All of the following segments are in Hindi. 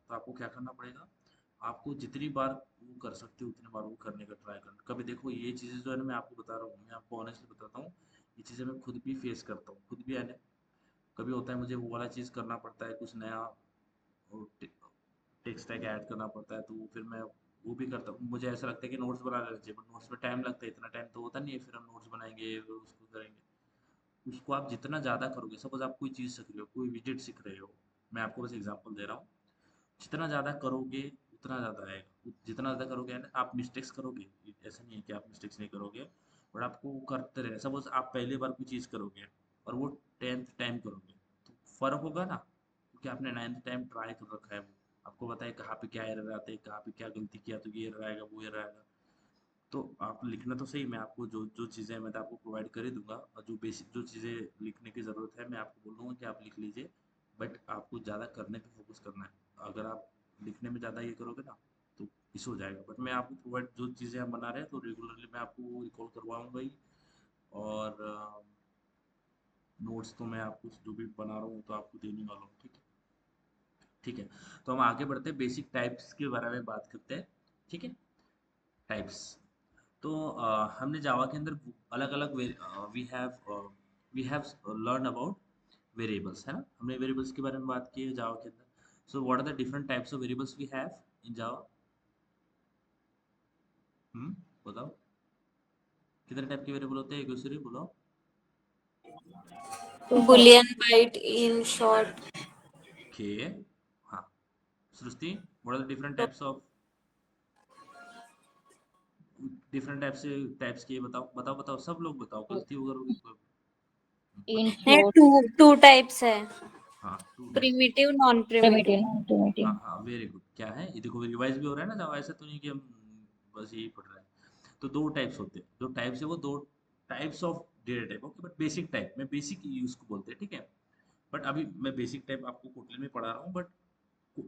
तो आपको क्या करना पड़ेगा, आपको जितनी बार वो कर सकते हो उतनी बार वो करने का ट्राई करना। कभी देखो ये चीज़ें जो है ना, मैं आपको बता रहा हूँ, मैं आपको ऑनेस्टली बताता हूँ, ये चीज़ें मैं खुद भी फेस करता हूँ, खुद भी है ना। कभी होता है मुझे वो वाला चीज़ करना पड़ता है, कुछ नया टेक्स्ट टैग ऐड करना पड़ता है, तो फिर मैं वो भी करता हूँ। मुझे ऐसा लगता है कि नोट्स बना लेना चाहिए, बट नोट्स में टाइम लगता है, इतना टाइम तो होता नहीं है, फिर हम नोट्स बनाएंगे फिर उसको करेंगे। उसको आप जितना ज़्यादा करोगे, सपोज आप कोई चीज़ सीख रहे हो, कोई विजिट सीख रहे हो, मैं आपको बस एग्जांपल दे रहा हूँ, जितना ज़्यादा करोगे उतना ज़्यादा आएगा, जितना ज़्यादा करोगे ना आप मिस्टेक्स करोगे, ऐसा नहीं है कि आप मिस्टेक्स नहीं करोगे, बट आपको वो करते रहना। सपोज आप पहली बार कोई चीज़ करोगे और वो 10th टाइम करोगे तो फ़र्क होगा ना, क्योंकि आपने 9th टाइम ट्राई कर रखा है, वो आपको पता है कहाँ पे क्या एरर आते हैं, कहाँ पे क्या गलती किया तो ये एरर आएगा वो एरर आएगा। तो आप लिखना तो सही, मैं आपको जो जो चीज़ें मैं तो आपको प्रोवाइड कर ही दूंगा, और जो बेसिक जो चीज़ें लिखने की ज़रूरत है मैं आपको बोलूँगा कि आप लिख लीजिए, बट आपको ज़्यादा करने पे फोकस करना है। अगर आप लिखने में ज़्यादा ये करोगे ना तो इशू हो जाएगा, बट मैं आपको प्रोवाइड जो चीज़ें हम बना रहे हैं तो रेगुलरली मैं आपको रिकॉल करवाऊँगा ही। और नोट्स तो मैं आपको जो भी बना रहा हूँ तो आपको देने वाला हूँ, ठीक है। ठीक है, तो हम आगे बढ़ते हैं, बेसिक टाइप्स के बारे में बात करते हैं, ठीक है। टाइप्स, तो हमने जावा के अंदर अलग अलग we have learn about variables, है ना, हमने वेरिएबल्स के बारे में बात की है जावा के अंदर। So what are the different types of variables we have in Java? बताओ, कितने टाइप के वेरिएबल होते हैं, एक दूसरे बोलो। Boolean, byte, int, short. Okay, हाँ, Srishti, what are the different types के बताओ बताओ बताओ, सब लोग बताओ, गलती अगर होगी तो इन बताओ। है, शॉर्ट, टू टाइप्स है, हाँ, टू टाइप्स है। Primitive non primitive, primitive. Non primitive. हाँ हाँ, वेरी गुड, क्या है ये, देखो रिवाइज भी हो रहा है ना जावा, ऐसा तो नहीं कि हम बस यही पढ़ रहे हैं। तो दो टाइप्स होते हैं, जो टाइप्स है वो दो types of data type, okay, but basic type में बेसिक यूज को बोलते हैं, ठीक है। बट अभी मैं बेसिक टाइप आपको कोटली में पढ़ा रहा हूँ, बट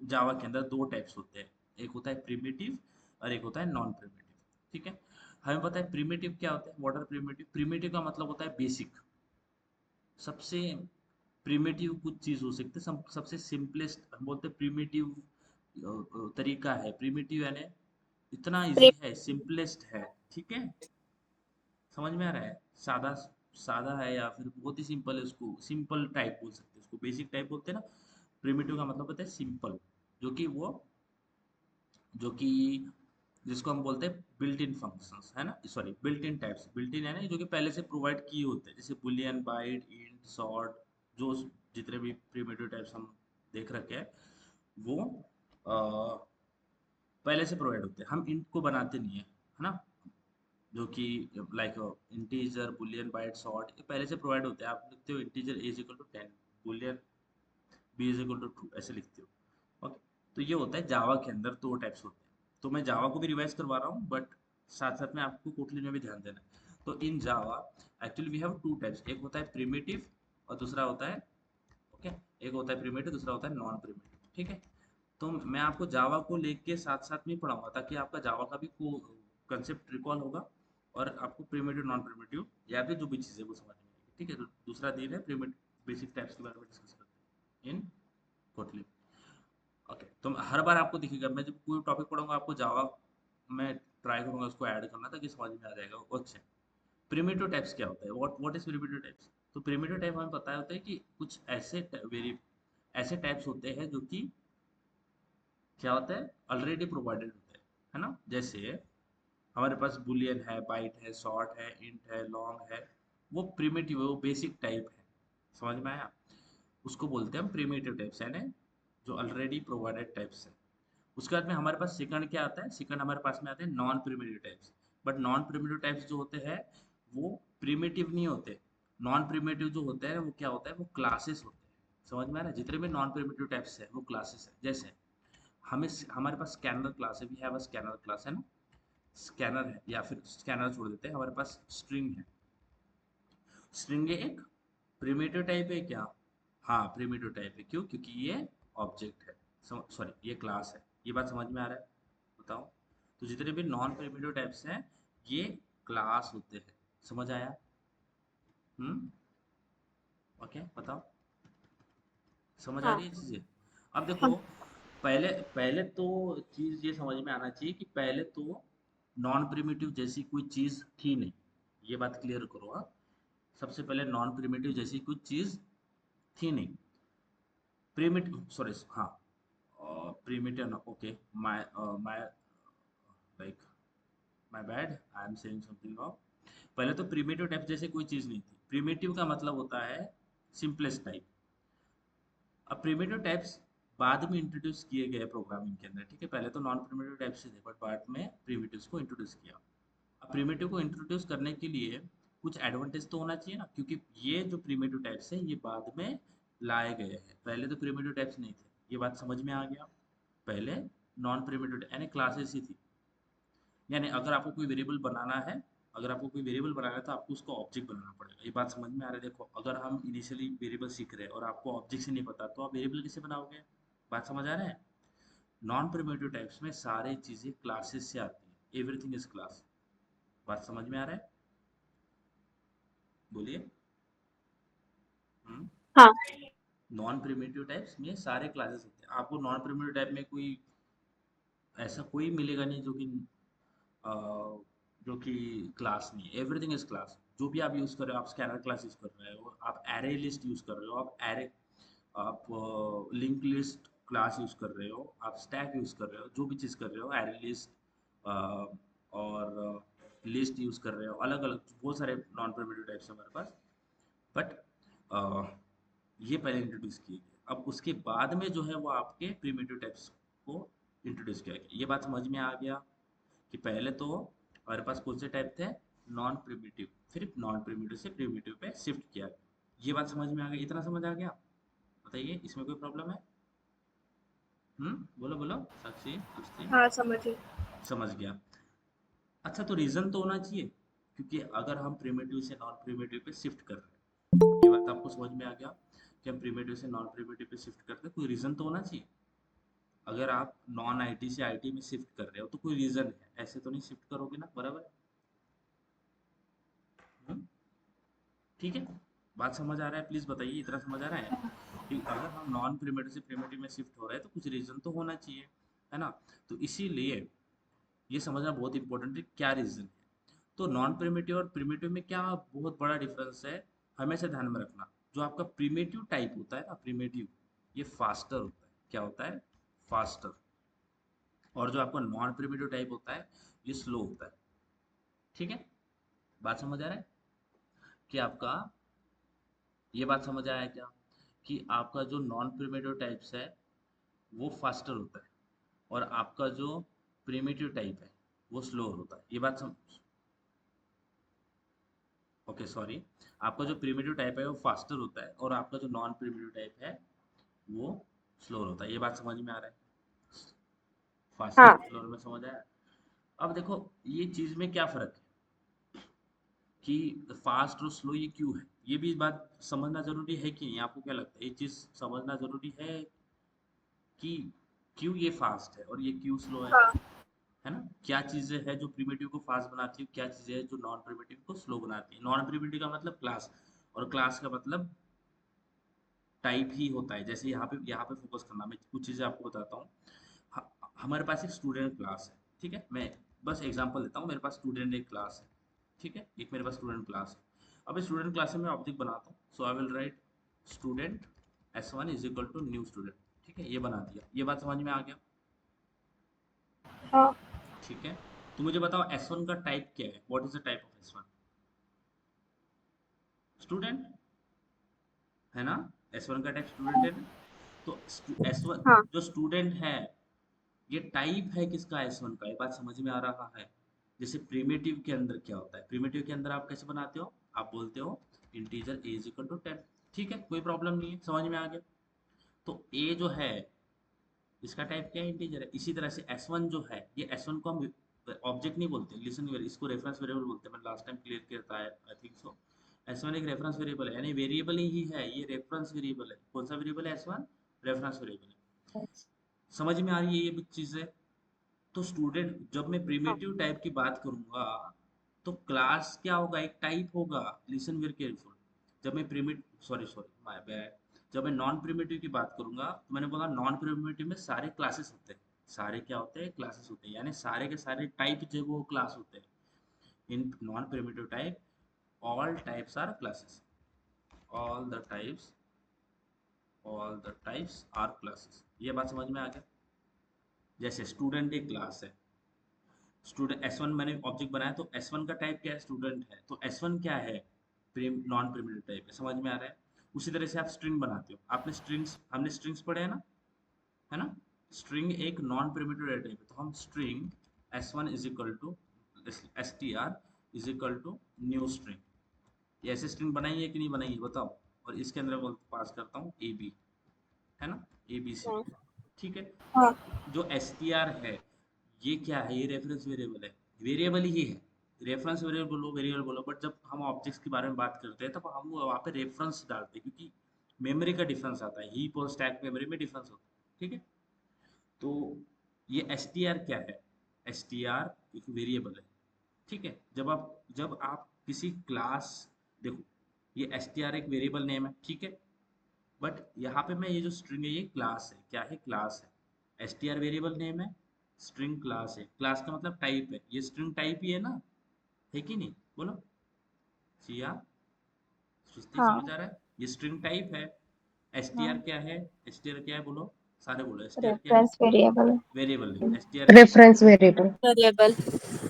जावा के अंदर दो टाइप्स होते हैं, एक होता है प्रिमिटिव और एक होता है नॉन प्रिमिटिव, ठीक है। हमें पता है प्रिमिटिव क्या होता है, व्हाट आर प्रिमिटिव, प्रिमिटिव का मतलब होता है बेसिक, सबसे प्रिमिटिव कुछ चीज़ हो सकती है, सबसे सिंपलेस्ट हम बोलते हैं प्रिमिटिव तरीका है, प्रिमिटिव यानी इतना इजी है, सिंपलेस्ट है, ठीक है, समझ में आ रहा है, सादा सादा है या फिर बहुत ही सिंपल है, उसको सिंपल टाइप बोल सकते हैं, उसको बेसिक टाइप बोलते हैं ना। प्रिमिटिव का मतलब होता है सिंपल, जो कि वो जो कि जिसको हम बोलते हैं बिल्ट इन फंक्शंस, है ना, sorry built in types, built in है ना जो कि पहले से प्रोवाइड किए होते हैं, जैसे बुलियन, बाइट, इंट, सॉर्ट, जो जितने भी प्रिमिटिव टाइप्स हम देख रखे हैं वो पहले से प्रोवाइड होते हैं, हम इंट को बनाते नहीं है, है ना, जो कि like integer, boolean, byte, short, ये पहले से प्रोवाइड होते हैं। आप लिखते हो integer A is equal to 10, boolean B is equal to 2, ऐसे लिखते हो, ओके। तो ये होता है जावा के अंदर दो टाइप्स होते हैं, तो मैं जावा को भी रिवाइज करवा रहा हूँ, बट साथ साथ में आपको कोटली में भी ध्यान देना है। तो in Java actually we have two types, एक होता है प्रिमिटिव और दूसरा होता है, ओके, एक होता है प्रिमिटिव, दूसरा होता है नॉन प्रिमिटिव, ठीक है। तो मैं आपको जावा को लेके साथ साथ में पढ़ाऊंगा, ताकि आपका जावा का भी कंसेप्ट रिकॉल होगा, और आपको प्रिमिटिव, नॉन प्रिमिटिव या फिर जो भी चीज़ें वो समझ में आएगी, ठीक है। तो दूसरा दिन है प्रिमिटिव, बेसिक टाइप्स के बारे में डिस्कस करते हैं इन कोटली, ओके। तो हर बार आपको दिखेगा, मैं जब कोई टॉपिक पढ़ाऊंगा आपको जावा मैं ट्राई करूंगा उसको ऐड करना, ताकि समझ में आ जाएगा, अच्छा। प्रिमिटिव टाइप्स क्या होता है, व्हाट इज प्रिमिटिव टाइप्स? तो प्रिमिटिव टाइप हमें पता होता है कि कुछ वेरी ऐसे टाइप्स होते हैं जो कि क्या होता है, ऑलरेडी प्रोवाइडेड होते हैं, है ना, जैसे हमारे पास बुलियन है, बाइट है, शॉर्ट है, इंट है, लॉन्ग है, वो प्रिमिटिव है, वो बेसिक टाइप है, समझ में आया, उसको बोलते हैं हम प्रिमिटिव टाइप्स, यानी जो ऑलरेडी प्रोवाइडेड टाइप्स है। उसके बाद में हमारे पास सेकंड क्या आता है, सेकंड हमारे पास में आते हैं non primitive types, but non primitive types जो होते हैं वो प्रिमिटिव नहीं होते, नॉन प्रिमिटिव जो होते हैं वो क्या होता है, वो क्लासेस होते हैं, समझ में आ रहा है, जितने भी नॉन प्रिमिटिव टाइप्स है वो क्लासेस है। जैसे हमें हमारे पास स्कैनर क्लास है, we have a scanner class, है ना, स्कैनर है, या फिर स्कैनर छोड़ देते हैं, हमारे पास स्ट्रिंग है, स्ट्रिंग एक प्रिमिटिव टाइप है क्या? हाँ, प्रिमिटिव टाइप है, क्यों, क्योंकि ये ऑब्जेक्ट है, सॉरी ये क्लास है, ये बात समझ में आ रहा है, बताओ। तो जितने भी नॉन प्रिमिटिव टाइप्स हैं ये क्लास होते हैं, समझ आया? ओके, बताओ, समझ आ हाँ रही है चीजें? अब देखो, पहले पहले तो चीज ये समझ में आना चाहिए कि पहले तो नॉन प्रिमिटिव जैसी कोई चीज थी नहीं। ये बात क्लियर करो आप। सबसे पहले नॉन प्रिमिटिव जैसी कोई चीज थी नहीं। प्रिमिटिव, सॉरी, हाँ, primitive, okay, my my like my bad, I am saying something wrong. पहले तो प्रिमिटिव टाइप जैसे कोई चीज नहीं थी। प्रिमिटिव का मतलब होता है सिंपलेस्ट टाइप। अब प्रिमिटिव टाइप्स बाद में इंट्रोड्यूस किए गए प्रोग्रामिंग के अंदर, ठीक है। पहले तो नॉन प्रिमिटिव टाइप्स थे, बट बाद में प्रिमिटिव्स को इंट्रोड्यूस किया। अब प्रिमिटिव को इंट्रोड्यूस करने के लिए कुछ एडवांटेज तो होना चाहिए ना, क्योंकि ये जो प्रिमिटिव टाइप्स है ये बाद में लाए गए हैं। पहले तो प्रिमिटिव टाइप्स नहीं थे। ये बात समझ में आ गया। पहले नॉन प्रिमिटिव यानी क्लासेस ही थी। यानी अगर आपको कोई वेरिएबल बनाना है, अगर आपको कोई वेरिएबल बनाना है तो आपको उसको ऑब्जेक्ट बनाना पड़ेगा। ये बात समझ में आ रहा है? देखो, अगर हम इनिशियली वेरिएबल सीख रहे हैं और आपको ऑब्जेक्ट से नहीं पता, तो आप वेरिएबल कैसे बनाओगे? बात समझ आ रहा है? नॉन प्रिमिटिव टाइप्स में सारी चीजें क्लासेस से आती है। Everything is class. बात समझ में आ रहा है? बोलिए। हाँ। नॉन प्रिमिटिव टाइप्स में सारे क्लासेस होते हैं। आपको नॉन प्रिमिटिव टाइप में कोई ऐसा कोई मिलेगा नहीं अ, जो कि क्लास नहीं है। Everything is class. जो भी आप यूज कर रहे हो, आप स्कैनर क्लास यूज कर रहे हो, आप एरे लिस्ट यूज कर रहे हो, आप लिंक लिस्ट क्लास यूज कर रहे हो, आप स्टैक यूज कर रहे हो, जो भी चीज कर रहे हो, एरे लिस्ट और लिस्ट यूज कर रहे हो, अलग अलग बहुत सारे नॉन प्रिमिटिव टाइप्स है हमारे पास। बट ये पहले इंट्रोड्यूस किए गए। अब उसके बाद में जो है वो आपके प्रिमिटिव टाइप्स को इंट्रोड्यूस किया गया। ये बात समझ में आ गया कि पहले तो हमारे पास कौन से टाइप थे? Non primitive. फिर नॉन प्रिमिटिव से प्रिमिटिव पे शिफ्ट किया गया। ये बात समझ में आ गई? इतना समझ आ गया? बताइए, इसमें कोई प्रॉब्लम है? बोलो बोलो, साक्षी कुछ थी। हाँ, समझी। समझ गया। अच्छा, तो रीजन तो होना चाहिए, क्योंकि अगर हम प्रिमिटिव से नॉन प्रिमिटिव पे शिफ्ट कर रहे हैं, ये बात आपको समझ में आ गया कि हम प्रिमिटिव से नॉन प्रिमिटिव पे शिफ्ट करते हैं, कोई रीजन तो होना चाहिए। अगर आप नॉन आईटी से आईटी में शिफ्ट कर रहे हो तो कोई रीजन है, ऐसे तो नहीं शिफ्ट करोगे ना, बराबर? हम्म, ठीक है। बात समझ आ रहा है? प्लीज बताइए, इतना समझ आ रहा है कि अगर हम नॉन प्रिमिटिव से प्रिमिटिव में शिफ्ट हो रहे हैं तो कुछ रीजन तो होना चाहिए, है ना? तो इसीलिए ये समझना बहुत इंपॉर्टेंट है, क्या रीजन है। तो नॉन प्रिमिटिव और प्रिमिटिव में क्या बहुत बड़ा डिफरेंस है, हमेशा ध्यान में रखना। जो आपका प्रिमिटिव टाइप होता है ना, प्रिमिटिव, ये फास्टर होता है। क्या होता है? फास्टर। और जो आपका नॉन प्रिमिटिव टाइप होता है, ये स्लो होता है। ठीक है? बात समझ आ रहा है कि आपका, ये बात समझ आया क्या, कि आपका जो नॉन प्रिमिटिव टाइप्स है वो फास्टर होता है, और आपका जो प्रिमिटिव टाइप है वो स्लो होता है। ये बात ओके, सॉरी। आपका जो प्रिमिटिव टाइप है वो फास्टर होता है, और आपका जो नॉन प्रिमिटिव टाइप है वो स्लोअर होता है। ये बात समझ में आ रहा है? फास्टर हाँ। और स्लोअर में समझ आया? अब देखो, ये चीज में क्या फर्क है कि फास्ट और स्लो ये क्यों है, ये भी बात समझना जरूरी है कि नहीं? आपको क्या लगता है, ये चीज समझना जरूरी है कि क्यों ये फास्ट है और ये क्यों स्लो हाँ, है ना? क्या चीजें हैं जो प्रिमिटिव को फास्ट बनाती है, क्या चीजें हैं जो नॉन प्रिमिटिव को स्लो बनाती है? नॉन प्रिमिटिव का मतलब क्लास, और क्लास का मतलब टाइप ही होता है। जैसे यहाँ पे फोकस करना, मैं कुछ चीजें आपको बताता हूँ। हमारे पास एक स्टूडेंट क्लास है, ठीक है। मैं बस एग्जांपल देता हूँ। मेरे पास स्टूडेंट एक क्लास है, ठीक है। एक मेरे पास स्टूडेंट क्लास है। अब इस स्टूडेंट क्लास में मैं ऑब्जेक्ट बनाता हूँ, so I will write student S1 is equal to new student. ठीक है, ये बना दिया। ये बात समझ में आ गया? हाँ। ठीक है। तो मुझे बताओ S1 का टाइप क्या है? What is the type of S1? Student, है ना? S1 का टाइप स्टूडेंट है ना? तो S1 हाँ। जो स्टूडेंट है, ये टाइप है किसका? S1 का। ये बात समझ में आ रहा है? जैसे प्रिमिटिव के अंदर क्या होता है, प्रिमिटिव के अंदर आप कैसे बनाते हो? आप बोलते हो integer a is equal to 10। ठीक है, कोई प्रॉब्लम नहीं है, समझ में आ गया। तो a जो है, इसका टाइप क्या है? इंटीजर है। इसी तरह से S1 जो है, ये S1 को हम ऑब्जेक्ट नहीं बोलते, लिसन, इसको रेफरेंस वेरिएबल बोलते हैं। मैंने लास्ट टाइम क्लियर किया था, आई थिंक सो। S1 एक रेफरेंस वेरिएबल है, यानी वेरिएबल ही है, ये रेफरेंस वेरिएबल है। कौन सा वेरिएबल है? S1 रेफरेंस वेरिएबल है। समझ में आ रही है ये भी चीजें? तो स्टूडेंट, जब मैं हाँ। प्रिमिटिव टाइप की बात करूंगा तो क्लास क्या होगा? एक टाइप होगा। Listen very careful. जब मैं प्रिमिट सॉरी सॉरी माय बैड जब मैं नॉन प्रिमिटिव की बात करूंगा तो मैंने बोला नॉन प्रिमिटिव में सारे क्लासेस होते हैं, सारे क्या होते हैं, क्लासेस होते हैं, यानी सारे के सारे टाइप जो वो क्लास होते हैं। In non primitive type all types are classes, all the types, all the types are classes. ये बात समझ में आ गया? जैसे स्टूडेंट एक क्लास है, स्टूडेंट S1 मैंने ऑब्जेक्ट बनाया तो S1 का टाइप क्या है, स्टूडेंट है, तो S1 क्या है, नॉन प्रिमिटिव टाइप है। समझ में आ रहा है? उसी तरह से आप स्ट्रिंग बनाते हो, आपने स्ट्रिंग्स, हमने स्ट्रिंग्स पढ़े हैं ना, है ना? स्ट्रिंग एक नॉन प्रिमिटिव डेटा टाइप है, तो हम string S1 is equal to str is equal to new string, ये ऐसे स्ट्रिंग बनाई है कि नहीं बनाई है बताओ। और इसके अंदर मैं पास करता हूँ ए बी, है ना, ए बी सी, हाँ ठीक है। हाँ जो str है ये क्या है, ये रेफरेंस वेरिएबल है, वेरिएबल ही है, रेफरेंस वेरिएबल बोलो, वेरिएबल बोलो, बट जब हम ऑब्जेक्ट्स के बारे में बात करते हैं तब हम वहाँ पे रेफरेंस डालते हैं, क्योंकि मेमोरी का डिफरेंस आता है, हीप और स्टैक मेमोरी में डिफरेंस होता है, ठीक है। तो ये str क्या है, str एक वेरिएबल है, ठीक है। जब आप किसी क्लास, देखो ये str एक वेरिएबल नेम है, ठीक है, बट यहाँ पे मैं ये जो स्ट्रिंग है ये क्लास है, क्या है, क्लास है। str वेरिएबल नेम है, स्ट्रिंग क्लास है, क्लास का मतलब टाइप है, ये स्ट्रिंग टाइप ही है ना, है कि नहीं, बोलो। सिया, सृष्टि, समझ हाँ। आ रहा है? ये स्ट्रिंग टाइप है। str हाँ क्या है, str क्या है बोलो, सारे बोलो, str क्या है, रेफरेंस वेरिएबल। वेरिएबल नहीं, str क्या है, reference variable. Variable.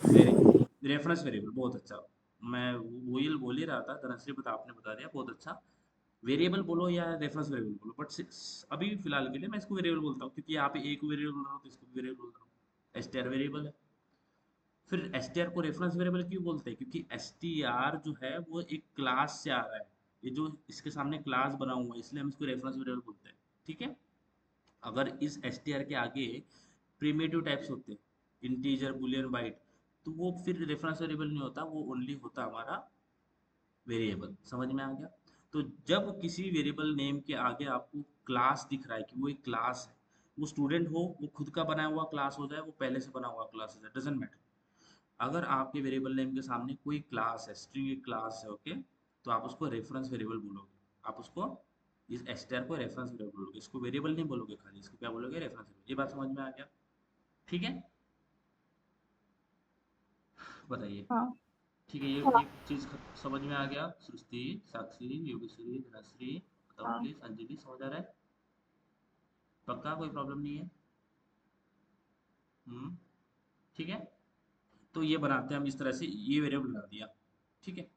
Very, reference variable, बहुत अच्छा। मैं वही बोल ही रहा था, धनश्री बता, आपने बता दिया, बहुत अच्छा। वेरिएबल बोलो या रेफरेंस वेरिएबल बोलो, बट अभी फिलहाल के लिए मैं इसको वेरिएबल बोलता हूँ, क्योंकि यहाँ पे एक वेरिएबल बोल रहा हूँ तो इसको वेरिएबल बोल रहा हूँ, str वेरिएबल है। फिर str को रेफरेंस वेरिएबल क्यों बोलते हैं, क्योंकि str जो है वो एक क्लास से आ रहा है, ये जो इसके सामने क्लास बना हुआ है, इसलिए हम इसको रेफरेंस वेरिएबल बोलते हैं, ठीक है। अगर इस str के आगे प्रिमिटिव टाइप्स होते, इंटीजर, बुलियन, बाइट, तो वो फिर रेफरेंस वेरिएबल नहीं होता, वो ओनली होता हमारा वेरिएबल। समझ में आ गया? तो जब किसी वेरिएबल नेम के आगे आपको क्लास दिख रहा है कि वो एक क्लास है, वो स्टूडेंट हो, वो खुद का बनाया हुआ क्लास हो जाए, वो पहले से बना हुआ क्लास हो जाए, डजेंट मैटर। अगर आपके वेरिएबल नेम के सामने कोई क्लास है, स्ट्रिंग एक क्लास है, ओके, तो आप उसको रेफरेंस वेरिएबल बोलोगे, आप उसको, इस str को रेफरेंस वेरिएबल बोलोगे, इसको वेरिएबल नहीं बोलोगे, खाली इसको क्या बोलोगे, रेफरेंस वेरिएबल। ये बात समझ में आ गया? ठीक है, बताइए। हाँ ठीक है, ये हाँ एक चीज समझ में आ गया, सृष्टि, साक्षी, योगेश्वरी, धनश्री, बताओ हाँ। प्लीज, अंजलि, समझ आ रहा है? पक्का, कोई प्रॉब्लम नहीं है? हम्म, ठीक है। तो ये बनाते हैं हम इस तरह से, ये वेरिएबल बना दिया, ठीक है।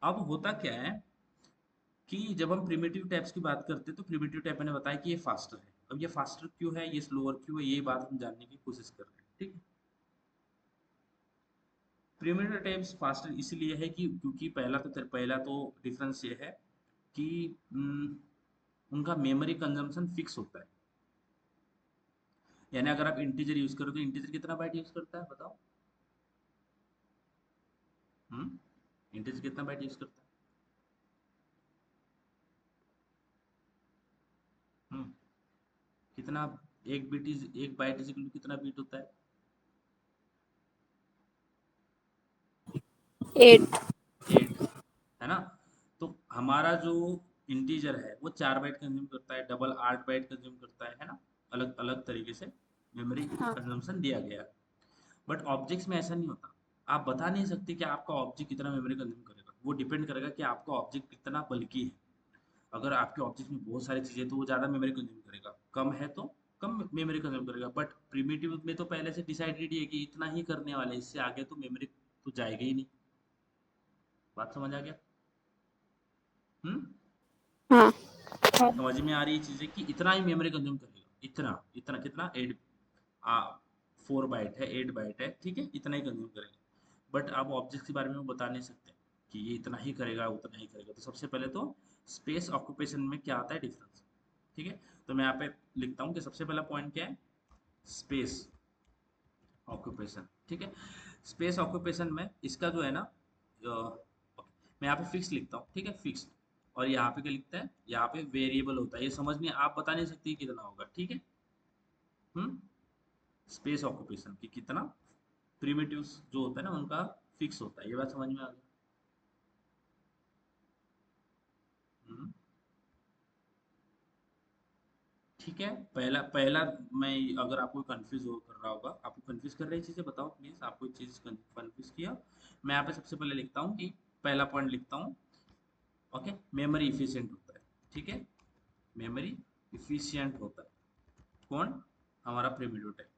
अब होता क्या है कि जब हम प्रिमिटिव टैब्स की बात करते हैं तो प्रिमिटिव टैब मैंने बताया कि ये फास्टर है। अब ये फास्टर क्यों है, ये स्लोअर क्यों है, ये बात हम जानने की कोशिश कर रहे हैं, ठीक है। प्रिमिटिव टैब्स फास्टर इसलिए है कि क्योंकि पहला तो डिफरेंस ये है कि उनका मेमोरी कंजम्पशन फिक्स होता है, यानी अगर आप इंटीजर यूज करो तो इंटीजर कितना बाइट यूज करता है बताओ। इंटीजर कितना बाइट यूज करता है? कितना, एक बाइट इज इक्वल टू कितना बीट होता है? 8। 8, है ना। तो हमारा जो इंटीजर है वो 4 बाइट कंज्यूम करता है, डबल 8 बाइट कंज्यूम करता है ना। अलग अलग तरीके से मेमोरी हाँ कंजम्पशन दिया गया है। बट ऑब्जेक्ट्स में ऐसा नहीं होता, आप बता नहीं सकते कि आपका ऑब्जेक्ट कितना मेमोरी कंज्यूम करेगा, वो डिपेंड करेगा कि आपका ऑब्जेक्ट कितना बल्कि है। अगर आपके ऑब्जेक्ट में बहुत सारी चीजें तो वो ज्यादा मेमोरी कंज्यूम करेगा, कम है तो कम मेमोरी कंज्यूम करेगा। बट प्रिमिटिव में तो पहले से डिसाइडेड ही है कि इतना ही करने वाले हैं, इससे आगे तो मेमोरी तो जाएगा ही नहीं। बात समझ आ गया? हम्म, हाँ हाँ। समझ में आ रही है चीजें कि इतना ही मेमोरी कंज्यूम करेगा, इतना इतना कितना, 4 बाइट है, 8 बाइट है, ठीक है, इतना ही कंज्यूम करेगा। बट आप ऑब्जेक्ट के बारे में वो बता नहीं सकते कि ये इतना ही करेगा, उतना ही करेगा। तो सबसे पहले तो स्पेस ऑक्यूपेशन में क्या आता है डिफरेंस, ठीक है। तो मैं यहाँ पे लिखता हूँ कि सबसे पहला पॉइंट क्या है, स्पेस ऑक्यूपेशन, ठीक है। स्पेस ऑक्यूपेशन में इसका जो है ना, मैं यहाँ पे फिक्स लिखता हूँ, ठीक है, फिक्स। और यहाँ पे क्या लिखता है, यहाँ पे वेरिएबल होता है, ये समझ नहीं, आप बता नहीं सकते कितना होगा, ठीक है। हम्म, स्पेस ऑक्यूपेशन की कितना, प्रिमिटिव्स जो होता है ना उनका फिक्स होता है, ये बात समझ में आ गई? हम्म, ठीक है। पहला पहला मैं, अगर आपको कंफ्यूज हो कर रहा होगा, आपको कंफ्यूज कर रही चीजें बताओ प्लीज, आपको एक चीज कंफ्यूज किया। मैं यहाँ पे सबसे पहले लिखता हूँ कि पहला पॉइंट लिखता हूँ, ओके, मेमोरी इफिशिएंट होता है। ठीक है, मेमोरी इफिशिएंट होता है कौन, हमारा प्रिमिटिव टाइप।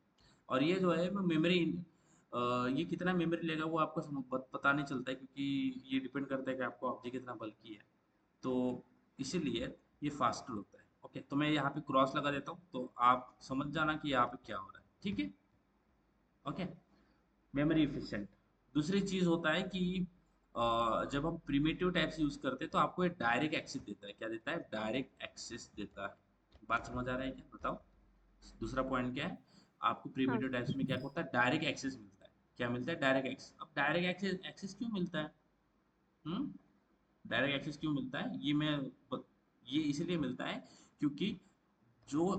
और ये जो है मेमोरी, ये कितना मेमोरी लेगा वो आपको पता नहीं चलता है, क्योंकि ये डिपेंड करता है कि आपको ऑब्जेक्ट कितना बल्कि है। तो इसीलिए ये फास्टर होता है। ओके, तो मैं यहाँ पे क्रॉस लगा देता हूँ, तो आप समझ जाना कि यहाँ पे क्या हो रहा है। ठीक है, ओके, मेमोरी इफिशिएंट। दूसरी चीज होता है कि जब हम प्रिमिटिव टाइप्स यूज करते हैं तो आपको ये डायरेक्ट एक्सेस देता है। क्या देता है? डायरेक्ट एक्सेस देता है। बात समझ आ रहा है क्या, बताओ। दूसरा पॉइंट क्या है, आपको हाँ। प्रिमिटिव टाइप्स में क्या होता है, डायरेक्ट एक्सेस मिलता है। क्या मिलता है? Direct access. अब डायरेक्ट एक्सेस एक्सेस क्यों मिलता है? हम्म डायरेक्ट एक्सेस क्यों मिलता है, ये इसलिए मिलता है क्योंकि जो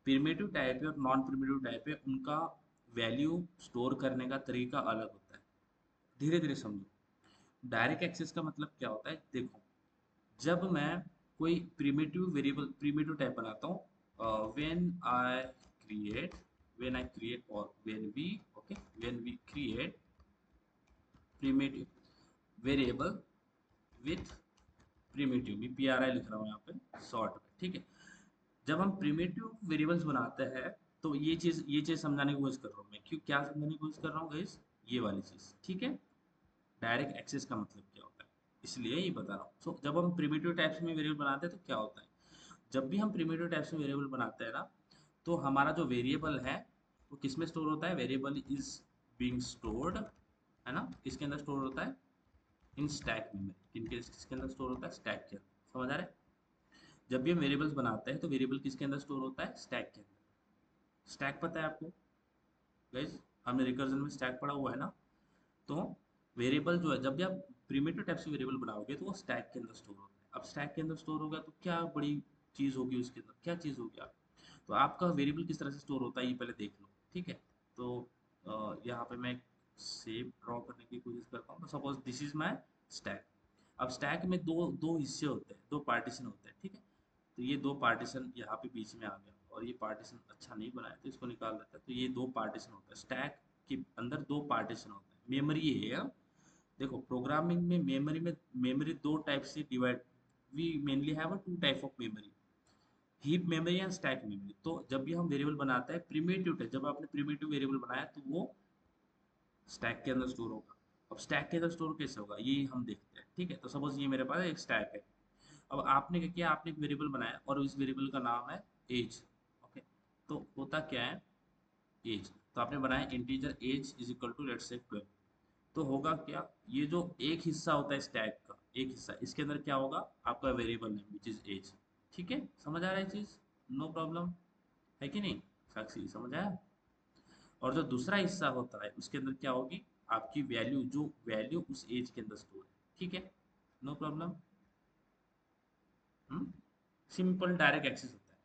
प्रिमिटिव टाइप है और नॉन प्रिमिटिव टाइप है, उनका वैल्यू स्टोर करने का तरीका अलग होता है। धीरे धीरे समझो। डायरेक्ट एक्सेस का मतलब क्या होता है, देखो, जब मैं कोई प्रिमिटिव वेरिएबल, प्रिमिटिव टाइप बनाता हूँ, क्रिएट व्हेन आई क्रिएट और when we okay when we create primitive variable with primitive, भी पी आर आई लिख रहा हूँ यहाँ पे शॉर्ट में। ठीक है, जब हम प्रिमिटिव वेरिएबल्स बनाते हैं तो ये चीज समझाने की कोशिश कर रहा हूँ मैं। क्यों, क्या समझाने की कोशिश कर रहा हूँ गाइस, ये वाली चीज। ठीक है, डायरेक्ट एक्सेस का मतलब क्या होता है, इसलिए ये बता रहा हूँ। सो जब हम प्रिमिटिव टाइप्स में वेरिएबल बनाते हैं तो क्या होता है, जब भी हम प्रिमिटिव टाइप्स में वेरिएबल बनाते हैं ना, तो हमारा जो वेरिएबल है वो किस में स्टोर होता है, वेरिएबल इज बीइंग स्टोर्ड, है ना, किसके अंदर स्टोर होता है, इन स्टैक मेमोरी। किसके अंदर स्टोर होता है, स्टैक के अंदर। समझ आ रहा है? जब भी हम वेरिएबल्स बनाते हैं तो वेरिएबल किसके अंदर स्टोर होता है, स्टैक के अंदर। स्टैक पता है आपको गाइस, हमने रिकर्जन में स्टैक पढ़ा हुआ है ना। तो वेरिएबल जो है, जब भी आप प्रिमिटिव टाइप से वेरिएबल बनाओगे तो वो स्टैक के अंदर स्टोर होता है। अब स्टैक के अंदर स्टोर होगा तो क्या बड़ी चीज होगी उसके अंदर, क्या चीज होगी आप, तो आपका वेरिएबल किस तरह से स्टोर होता है ये पहले देख लो। ठीक है, तो यहाँ पे मैं सेव ड्रॉ करने की कोशिश करता हूँ। तो suppose this is my stack. अब स्टैक में दो दो हिस्से होते हैं, दो पार्टीशन होते हैं। ठीक है, तो ये दो पार्टीशन यहाँ पे बीच में आ गया, और ये पार्टीशन अच्छा नहीं बनाया तो इसको निकाल देता है। तो ये दो पार्टीशन होता है, स्टैक के अंदर दो पार्टीशन होता है। मेमोरी ये है। देखो, प्रोग्रामिंग में मेमोरी दो टाइप से divide, we mainly have a two type of memory, heap memory and stack memory. तो जब भी हम वेरिएबल बनाते हैं प्रिमिटिव टाइप, जब आपने प्रिमिटिव वेरिएबल बनाया तो वो स्टैक के अंदर स्टोर होगा। अब स्टैक के अंदर स्टोर कैसे होगा ये हम देखते हैं। ठीक है, तो सपोज ये मेरे पास एक स्टैक है। अब आपने क्या किया, आपने एक वेरिएबल बनाया और इस वेरिएबल का नाम है एज। ओके, तो होता क्या है, एज, तो आपने बनाया integer age is equal to let's say 12। तो होगा क्या, ये जो एक हिस्सा होता है स्टैक का, एक हिस्सा, इसके अंदर क्या होगा, आपका variable name which is age. ठीक है, समझ आ रहा है चीज, नो प्रॉब्लम है कि नहीं, साक्षी समझ आया? और जो दूसरा हिस्सा होता है उसके अंदर क्या होगी, आपकी वैल्यू, जो वैल्यू उस एज के अंदर स्टोर है। ठीक है, no problem. Simple direct access होता है,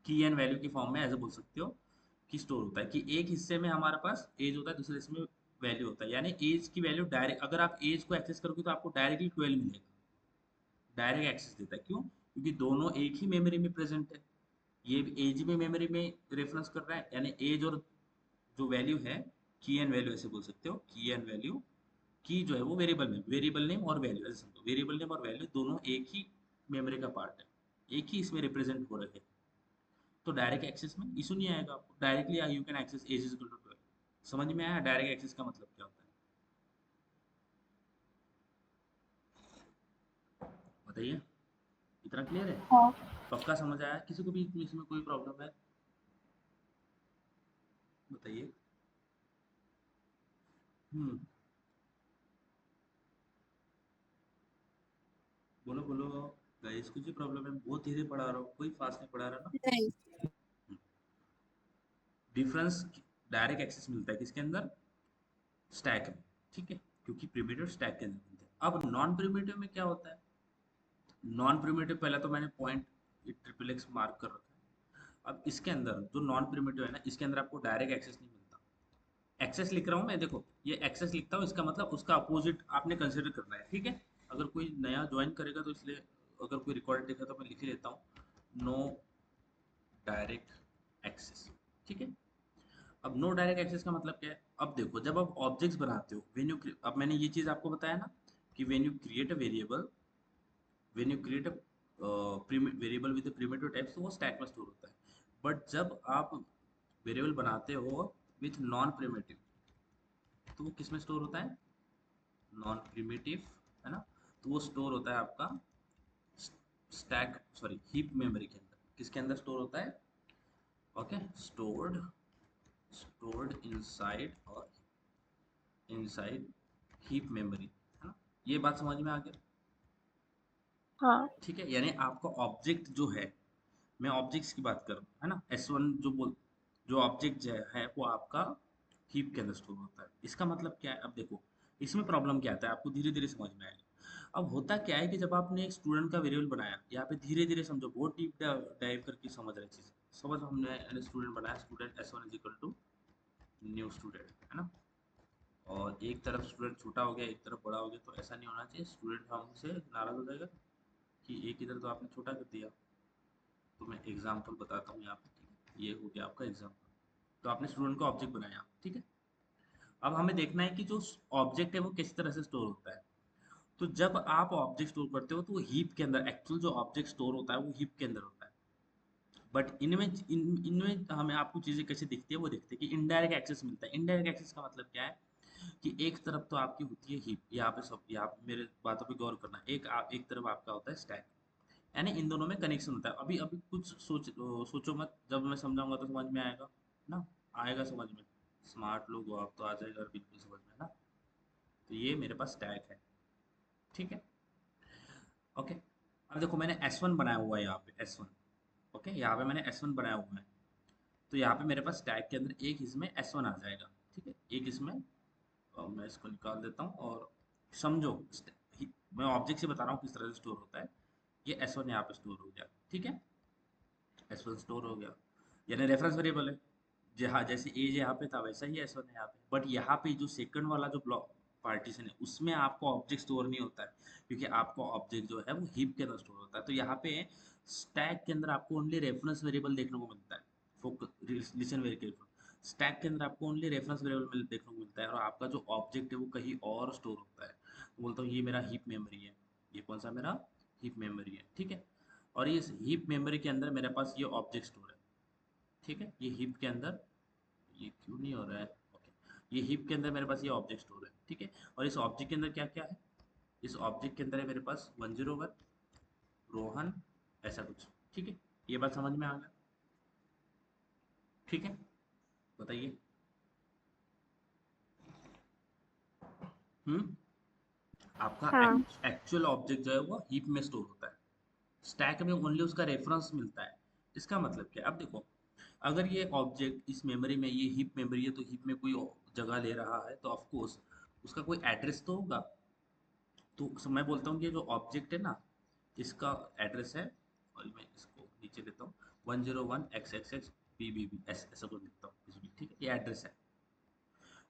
की एंड वैल्यू की फॉर्म में ऐसे बोल सकते हो कि स्टोर होता है, कि एक हिस्से में हमारे पास एज होता है, दूसरे हिस्से में वैल्यू होता है। यानी एज की वैल्यू डायरेक्ट, अगर आप एज को एक्सेस करोगे तो आपको डायरेक्टली 12 मिलेगा। डायरेक्ट एक्सेस देता है, क्यों, क्योंकि दोनों एक ही मेमोरी में प्रेजेंट है। ये एज भी मेमोरी में रेफरेंस कर रहा है, यानी एज और जो वैल्यू है, की एंड वैल्यू ऐसे बोल सकते हो, की एंड वैल्यू, की जो है वो वेरिएबल में, वेरिएबल नेम और वैल्यू ऐसे समझो, वेरिएबल नेम और वैल्यू दोनों एक ही मेमोरी का पार्ट है, एक ही इसमें रिप्रेजेंट हो रहे हैं। तो डायरेक्ट एक्सेस में इशू नहीं आएगा आपको, directly you can access age is equal to 12। समझ में आया डायरेक्ट एक्सेस का मतलब क्या होता है, बताइए, इतना क्लियर है? हाँ। पक्का समझ आया? किसी को भी इसमें कोई प्रॉब्लम है, बताइए। हम्म बोलो बोलो गाइस, कुछ भी प्रॉब्लम है? बहुत धीरे पढ़ा रहा हूँ, कोई फास्ट नहीं पढ़ा रहा ना। नहीं। डिफरेंस, डायरेक्ट एक्सेस मिलता है किसके अंदर, स्टैक में। ठीक है, क्योंकि प्रिमिटिव स्टैक के अंदर मिलते हैं। अब नॉन प्रिमिटिव में क्या होता है, नॉन प्रिमिटिव पहले तो मैंने पॉइंट ट्रिपल एक्स मार्क कर रखा है। अब इसके अंदर जो नॉन प्रिमिटिव है ना, इसके अंदर आपको डायरेक्ट एक्सेस नहीं मिलता। एक्सेस लिख रहा हूँ मैं, देखो ये एक्सेस लिखता हूँ, इसका मतलब उसका अपोजिट आपने कंसिडर करना है। ठीक है, अगर कोई नया ज्वाइन करेगा तो इसलिए, अगर कोई रिकॉर्ड देखा तो मैं लिख ही लेता हूँ, नो डायरेक्ट एक्सेस। ठीक है। अब नो डायरेक्ट एक्सेस का मतलब क्या है? अब देखो, जब आप ऑब्जेक्ट्स बनाते हो, व्हेन यू, अब मैंने ये चीज आपको बताया ना कि when you create a variable, when you create a variable with primitive type, तो वो स्टैक में स्टोर होता है। बट जब आप वेरिएबल बनाते हो विथ नॉन प्रिमिटिव, तो वो किस में स्टोर होता है? नॉन प्रिमिटिव, है ना? तो वो स्टोर होता है आपका स्टैक, सॉरी, हीप मेमोरी के अंदर। किसके अंदर स्टोर होता है? ओके, स्टोर्ड, स्टोर्ड इनसाइड, और इनसाइड हीप मेमोरी, है ना? ये बात समझ में आ गया? हाँ। ठीक है, यानी आपका ऑब्जेक्ट जो है, मैं ऑब्जेक्ट्स की बात कर रहा हूँ, है ना? S1 जो ऑब्जेक्ट जो है वो आपका हीप के अंदर स्टोर होता है। इसका मतलब क्या है? अब देखो, इसमें प्रॉब्लम क्या आता है, आपको धीरे धीरे समझ में आएगा। अब होता क्या है कि जब आपने एक स्टूडेंट का वेरिएबल बनाया, यहाँ पे धीरे धीरे समझो, बहुत डीप डाइव करके समझ रहे चीज़। समझ, हमने स्टूडेंट बनाया, student S1 is equal to new student, है ना? और एक तरफ स्टूडेंट छोटा हो गया, एक तरफ बड़ा हो गया, तो ऐसा नहीं होना चाहिए। स्टूडेंट हमसे नाराज हो जाएगा कि एक इधर तो आपने छोटा कर दिया। तो मैं एग्जांपल बताता हूँ यहाँ पे, ठीक है? ये हो गया आपका एग्जांपल। तो आपने स्टूडेंट का ऑब्जेक्ट बनाया, ठीक है? अब हमें देखना है कि जो ऑब्जेक्ट है वो किस तरह से स्टोर होता है। तो जब आप ऑब्जेक्ट स्टोर करते हो तो वो हीप के अंदर, एक्चुअल जो ऑब्जेक्ट स्टोर होता है वो हीप के अंदर होता है। बट इनमें हमें आपको चीजें कैसे दिखती है, वो दिखती है कि इनडायरेक्ट एक्सेस मिलता है। इनडायरेक्ट एक्सेस का मतलब क्या है? कि एक तरफ तो आपकी होती है हीप, यहाँ पे सब, यहाँ पे मेरे बातों पे गौर करना, एक तरफ आपका होता है स्टैक, यानी इन दोनों में कनेक्शन होता है। अभी अभी कुछ सोचो मत, जब मैं समझाऊंगा तो समझ में आएगा ना? आएगा समझ में। स्मार्ट लोग हो आप, तो आ जाएगा बिल्कुल समझ में ना? तो ये मेरे पास टैग है, ठीक है? ओके। अब देखो, मैंने S1 बनाया हुआ है यहाँ पे, S1। ओके, यहाँ पे मैंने S1 बनाया हुआ है। तो यहाँ पे मेरे पास टैग के अंदर एक इसमें S1 आ जाएगा, ठीक है? एक इसमें, और मैं इसको निकाल देता हूँ। और समझो, मैं ऑब्जेक्ट से बता रहा हूँ किस तरह से स्टोर होता है। ये S1 यहाँ पे स्टोर हो गया, ठीक है? S1 स्टोर हो गया, यानी रेफरेंस वेरिएबल है। जहाँ जैसे एज यहाँ पे था, वैसा ही S1 है यहाँ पे। बट यहाँ पे जो सेकंड वाला जो ब्लॉक पार्टीशन है, उसमें आपको ऑब्जेक्ट स्टोर नहीं होता है, क्योंकि आपको ऑब्जेक्ट जो है वो हीप के अंदर स्टोर होता है। तो यहाँ पे स्टैक के अंदर आपको ओनली रेफरेंस वेरिएबल देखने को मिलता है। Focus, listen very careful. Stack के अंदर आपको ओनली रेफरेंस वेरिएबल देखने को मिलता है, और आपका जो ऑब्जेक्ट है वो कहीं और स्टोर होता है। तो बोलता हूँ ये मेरा हीप मेमोरी है। ये कौन सा मेरा हीप मेमोरी है, ठीक है? और इस हीप मेमोरी के अंदर मेरे पास ये ऑब्जेक्ट स्टोर है, ठीक है? ये हीप के अंदर, ये क्यों नहीं हो रहा है? ओके, ये हीप के अंदर मेरे पास ये ऑब्जेक्ट स्टोर है, ठीक है? और इस ऑब्जेक्ट के अंदर क्या क्या है? इस ऑब्जेक्ट के अंदर है मेरे पास 101 रोहन, ऐसा कुछ, ठीक है? ये बात समझ में आ गया? ठीक है, बताइए। हम्म। आपका हाँ। एक्चुअल ऑब्जेक्ट जो है वो हीप में स्टोर होता है, स्टैक में ओनली उसका रेफरेंस मिलता है। इसका मतलब क्या है? अब देखो, अगर ये ऑब्जेक्ट इस मेमोरी में, ये हीप मेमोरी है, तो हीप में कोई जगह ले रहा है, तो ऑफ कोर्स उसका कोई एड्रेस तो होगा। तो मैं बोलता हूँ कि जो ऑब्जेक्ट है ना, इसका एड्रेस है, और मैं इसको नीचे लेता हूँ, 101 XXX BBB, ऐसा कुछ लिखता हूँ कुछ भी, ठीक है? ये एड्रेस है।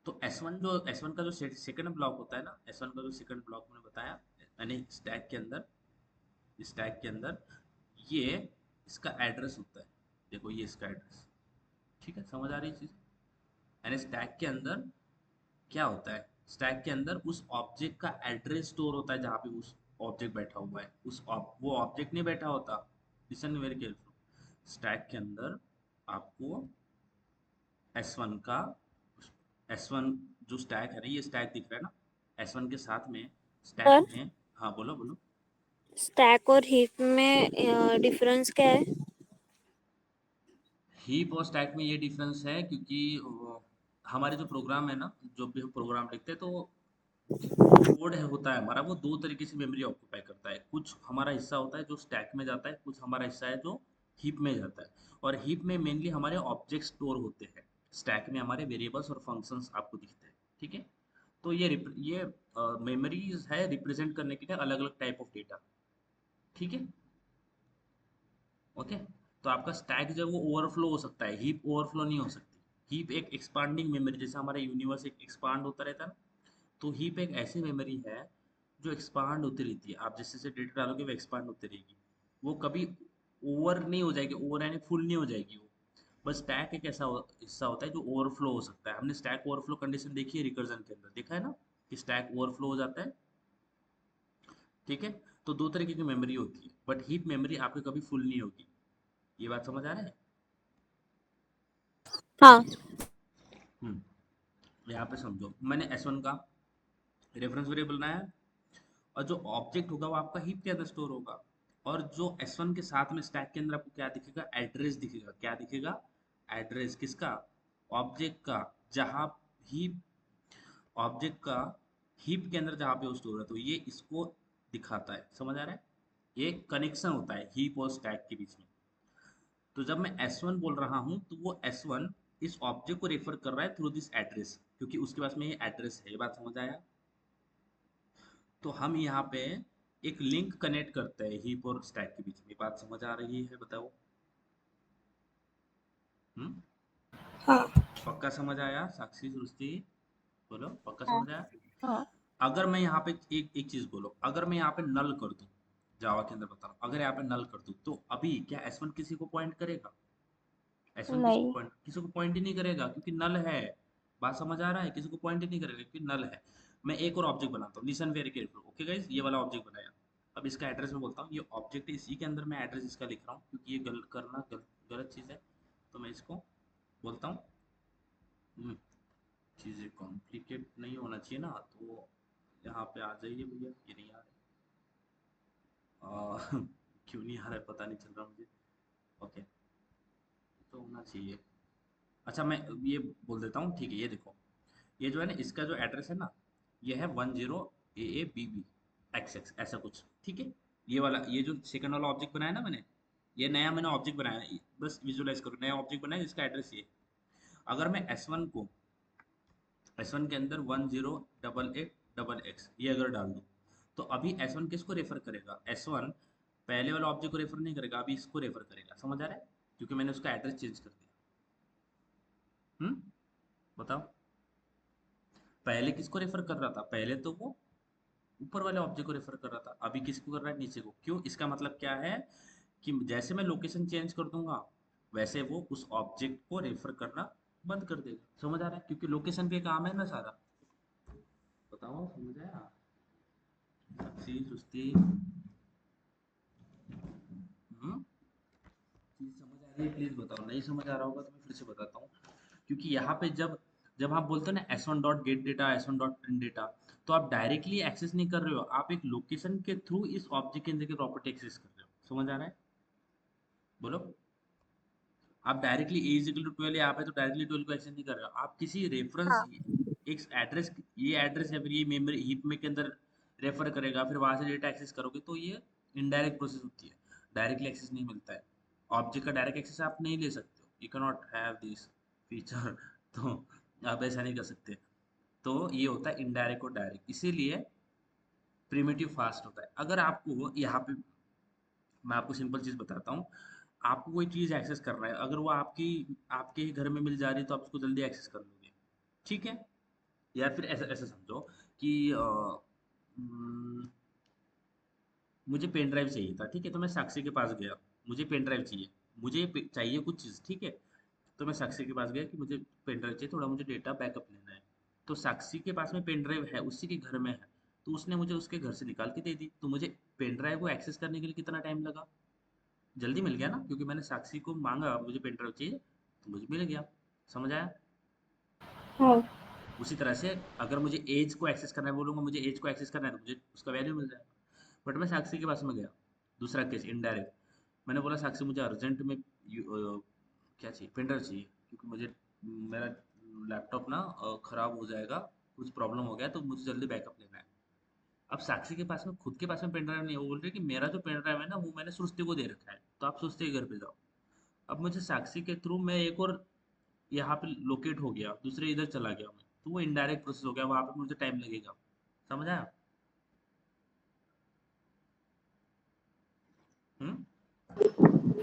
तो S1 का जो सेकंड ब्लॉक होता है ना, S1 का जो सेकंड ब्लॉक मैंने बताया, यानी स्टैक के अंदर ये इसका एड्रेस होता है। देखो, ये इसका एड्रेस, ठीक है? समझ आ रही है चीज़? यानी स्टैक के अंदर क्या होता है? स्टैक के अंदर उस ऑब्जेक्ट का एड्रेस स्टोर होता है, जहाँ पे उस ऑब्जेक्ट बैठा हुआ है। वो ऑब्जेक्ट नहीं बैठा होता। Listen very careful. स्टैक के अंदर आपको S1 का, S1 जो स्टैक है ना, ये स्टैक दिख रहा है ना? S1 के साथ में स्टैक सर, में, हाँ बोलो बोलो। स्टैक और हीप में डिफरेंस क्या है? हीप और स्टैक में ये डिफरेंस है, क्योंकि हमारे जो प्रोग्राम है ना, जो भी हम प्रोग्राम लिखते हैं, तो जो कोड है होता है हमारा, वो दो तरीके से मेमोरी ऑक्यूपाई करता है। कुछ हमारा हिस्सा होता है जो स्टैक में जाता है, कुछ हमारा हिस्सा है जो हीप में जाता है। और हीप में मेनली हमारे ऑब्जेक्ट स्टोर होते हैं, स्टैक में हमारे वेरिएबल्स और फंक्शंस आपको दिखते हैं, ठीक है? तो ये मेमोरीज है रिप्रेजेंट करने के लिए अलग अलग टाइप ऑफ डेटा, ठीक है? ओके। तो आपका स्टैक जो है वो ओवरफ्लो हो सकता है, हीप ओवरफ्लो नहीं हो सकती। हीप एक एक्सपांडिंग मेमोरी, जैसे हमारा यूनिवर्स एक एक्सपांड होता रहता है ना, तो हीप एक ऐसी मेमोरी है जो एक्सपांड होती रहती है। आप जैसे जैसे डेटा डालोगे वो एक्सपांड होती रहेगी। वो कभी ओवर नहीं हो जाएगी, ओवर यानी फुल नहीं हो जाएगी वो। बस स्टैक एक ऐसा हिस्सा होता है जो ओवरफ्लो हो सकता है। हमने स्टैक ओवरफ्लो कंडीशन देखी है रिकर्जन के अंदर, देखा है ना कि स्टैक ओवरफ्लो हो जाता है। ठीक है, तो दो तरीके की मेमोरी होती है, बट हीप मेमोरी आपकी कभी फुल नहीं होगी। ये बात समझ आ रहा है? हाँ। यहाँ पे समझो, मैंने S1 का रेफरेंस वेरिएबल बनाया, और जो ऑब्जेक्ट होगा वो आपका हीप के अंदर स्टोर होगा। और जो S1 के साथ में स्टैक के अंदर आपको क्या दिखेगा, एड्रेस दिखेगा। क्या दिखेगा? एड्रेस किसका? ऑब्जेक्ट का। जहाँ हीप, ऑब्जेक्ट का हीप के अंदर जहाँ पे वो स्टोर है, तो ये इसको दिखाता है। समझ आ रहा है? ये कनेक्शन होता है हीप और स्टैक के बीच में। तो जब मैं S1 बोल रहा हूँ तो वो S1 इस ऑब्जेक्ट को रेफर कर रहा है थ्रू दिस एड्रेस, क्योंकि उसके पास में ये एड्रेस है। ये बात समझ आया? तो हम यहाँ पे एक लिंक कनेक्ट करते हैं हीप और स्टैक के बीच में। बात समझ आ रही है? बताओ। हम्म? हाँ। पक्का समझ आया? साक्षी, सृष्टि, बोलो पक्का हाँ। समझ आया? हाँ। अगर मैं यहाँ पे एक एक चीज बोलो, अगर मैं यहाँ पे नल कर दूं, जावा के अंदर बता रहा हूँ, अगर यहाँ पे नल कर दूं तो अभी क्या S1 किसी को पॉइंट करेगा? S1 नहीं। किसी को पॉइंट ही नहीं करेगा, क्योंकि नल है। बात समझ आ रहा है? किसी को पॉइंट ही नहीं करेगा क्योंकि नल है। मैं एक और ऑब्जेक्ट बनाता हूँ, listen very careful, okay guys? ये वाला ऑब्जेक्ट बनाया। अब इसका एड्रेस मैं बोलता हूँ, ये ऑब्जेक्ट है, इसी के अंदर मैं एड्रेस इसका लिख रहा हूँ, क्योंकि ये गलत चीज़ है। तो मैं इसको बोलता हूँ, चीज़ें कॉम्प्लिकेट नहीं होना चाहिए ना, तो यहाँ पे आ जाइए भैया। ये नहीं आ रहा क्यों नहीं आ रहा है पता नहीं चल रहा मुझे। ओके, तो होना चाहिए। अच्छा, मैं ये बोल देता हूँ, ठीक है? ये देखो, ये जो है ना, इसका जो एड्रेस है ना, ये है 10 AABB XX ऐसा कुछ। ठीक है, ये वाला, ये जो सेकंड वाला ऑब्जेक्ट बनाया ना मैंने, ये नया मैंने ऑब्जेक्ट बनाया बस विजुलाइज करो, नया ऑब्जेक्ट बनाया जिसका एड्रेस ये। अगर मैं S1 को, S1 के अंदर 1088XX ये अगर डाल दूँ, तो अभी S1 किसको रेफर करेगा? S1 पहले वाला ऑब्जेक्ट को रेफर नहीं करेगा, अभी इसको रेफर करेगा। समझ आ रहा है? क्योंकि मैंने उसका एड्रेस चेंज कर दिया। बताओ, पहले किसको रेफर कर रहा था? पहले तो वो ऊपर वाले ऑब्जेक्ट को रेफर कर रहा था, अभी किसको कर रहा है? नीचे को। क्यों? इसका मतलब क्या है कि जैसे मैं लोकेशन चेंज कर दूंगा, वैसे वो उस ऑब्जेक्ट को रेफर करना बंद कर देगा। समझ आ रहा है? क्योंकि लोकेशन पे काम है ना सारा। बताओ, समझ आया? साक्षी, सुस्ती, चीज समझ आ रही है? प्लीज बताओ। नहीं समझ आ रहा होगा तो मैं फिर से बताता हूँ। क्योंकि यहाँ पे जब जब आप बोलते हो ना S1 dot gate data, S1 dot print data, तो आप डायरेक्टली एक्सेस नहीं कर रहे हो, आप एक लोकेशन के थ्रू इस ऑब्जेक्ट के अंदर की प्रॉपर्टी एक्सेस कर रहे हो। समझ आ रहा है? बोलो। आप directly A is equal to 12 यहाँ पे तो डायरेक्टली 12 को एक्सेस नहीं कर रहे हो, आप किसी रेफरेंस, हाँ। एक एड्रेस, ये एड्रेस है, फिर ये मेमोरी हीप में के अंदर रेफर करेगा, फिर वहां से डेटा एक्सेस करोगे, तो ये इनडायरेक्ट प्रोसेस होती है। डायरेक्टली एक्सेस नहीं मिलता है। ऑब्जेक्ट का डायरेक्ट एक्सेस आप नहीं ले सकते हो, you can not have this feature तो आप ऐसा नहीं कर सकते। तो ये होता है इनडायरेक्ट और डायरेक्ट, इसीलिए प्रिमिटिव फास्ट होता है। अगर आपको यहाँ पे, मैं आपको सिंपल चीज बताता हूँ, आपको कोई चीज एक्सेस करना है, अगर वो आपकी आपके ही घर में मिल जा रही है तो आप उसको जल्दी एक्सेस कर लोगे। ठीक है? या फिर ऐसा ऐसा समझो कि मुझे पेन ड्राइव चाहिए था, ठीक है? तो मैं साक्षी के पास गया, मुझे पेन ड्राइव चाहिए, मुझे चाहिए कुछ चीज़, ठीक है? तो मैं साक्षी के पास गया कि मुझे पेन ड्राइव चाहिए, थोड़ा मुझे डेटा बैकअप लेना है। तो साक्षी के पास में पेन ड्राइव है, उसी के घर में है, तो उसने मुझे उसके घर से निकाल के दे दी। तो मुझे पेन ड्राइव को एक्सेस करने के लिए कितना टाइम लगा? जल्दी मिल गया ना, क्योंकि मैंने साक्षी को मांगा मुझे पेन ड्राइव चाहिए, तो मुझे मिल गया। समझ आया? हाँ। उसी तरह से अगर मुझे एज को एक्सेस करना है, बोलूंगा मुझे एज को एक्सेस करना है, तो मुझे उसका वैल्यू मिल जाएगा। बट मैं साक्षी के पास में गया, दूसरा केस इनडायरेक्ट, मैंने बोला साक्षी मुझे अर्जेंट में क्या चाहिए, पेन ड्राइव चाहिए, क्योंकि मुझे मेरा लैपटॉप ना खराब हो जाएगा, कुछ प्रॉब्लम हो गया, तो मुझे जल्दी बैकअप लेना है। अब साक्षी के पास में, खुद के पास में पेन ड्राइव नहीं है, वो बोल रही है कि मेरा जो पेन ड्राइव है ना, वो मैंने सृष्टि को दे रखा है, तो आप सृष्टि के घर पे जाओ। अब मुझे साक्षी के थ्रू मैं एक और यहाँ पे लोकेट हो गया, दूसरे इधर चला गया मैं, तो वो इनडायरेक्ट प्रोसेस हो गया, वहां पे मुझे टाइम लगेगा। समझ आया? हम्म? हाँ।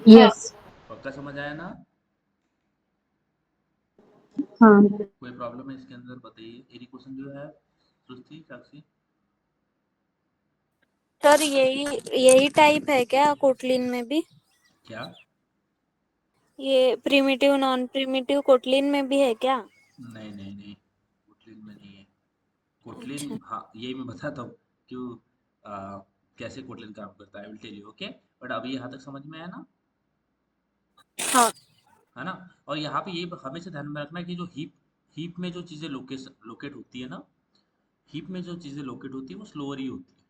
यस। पक्का समझ आया ना? हाँ। कोई प्रॉब्लम है इसके अंदर? बताइए, एनी क्वेश्चन जो है, सृष्टि, साक्षी। सर यही यही टाइप है क्या कोटलिन में भी? क्या? ये प्रिमिटिव नॉन प्रिमिटिव कोटलिन में भी है क्या? नहीं नहीं नहीं, कोटलिन में नहीं है। कोटलिन, अच्छा। हाँ ये मैं बताता हूँ क्यों, कैसे कोटलिन काम करता है, I will tell you, okay. But अभी यहाँ तक समझ में आया ना? हाँ। है ना? और यहाँ पे ये हमेशा ध्यान में रखना कि जो हीप हीप में जो चीज़ें लोकेट होती है ना, हीप में जो चीज़ें लोकेट होती है वो स्लोअर ही होती है,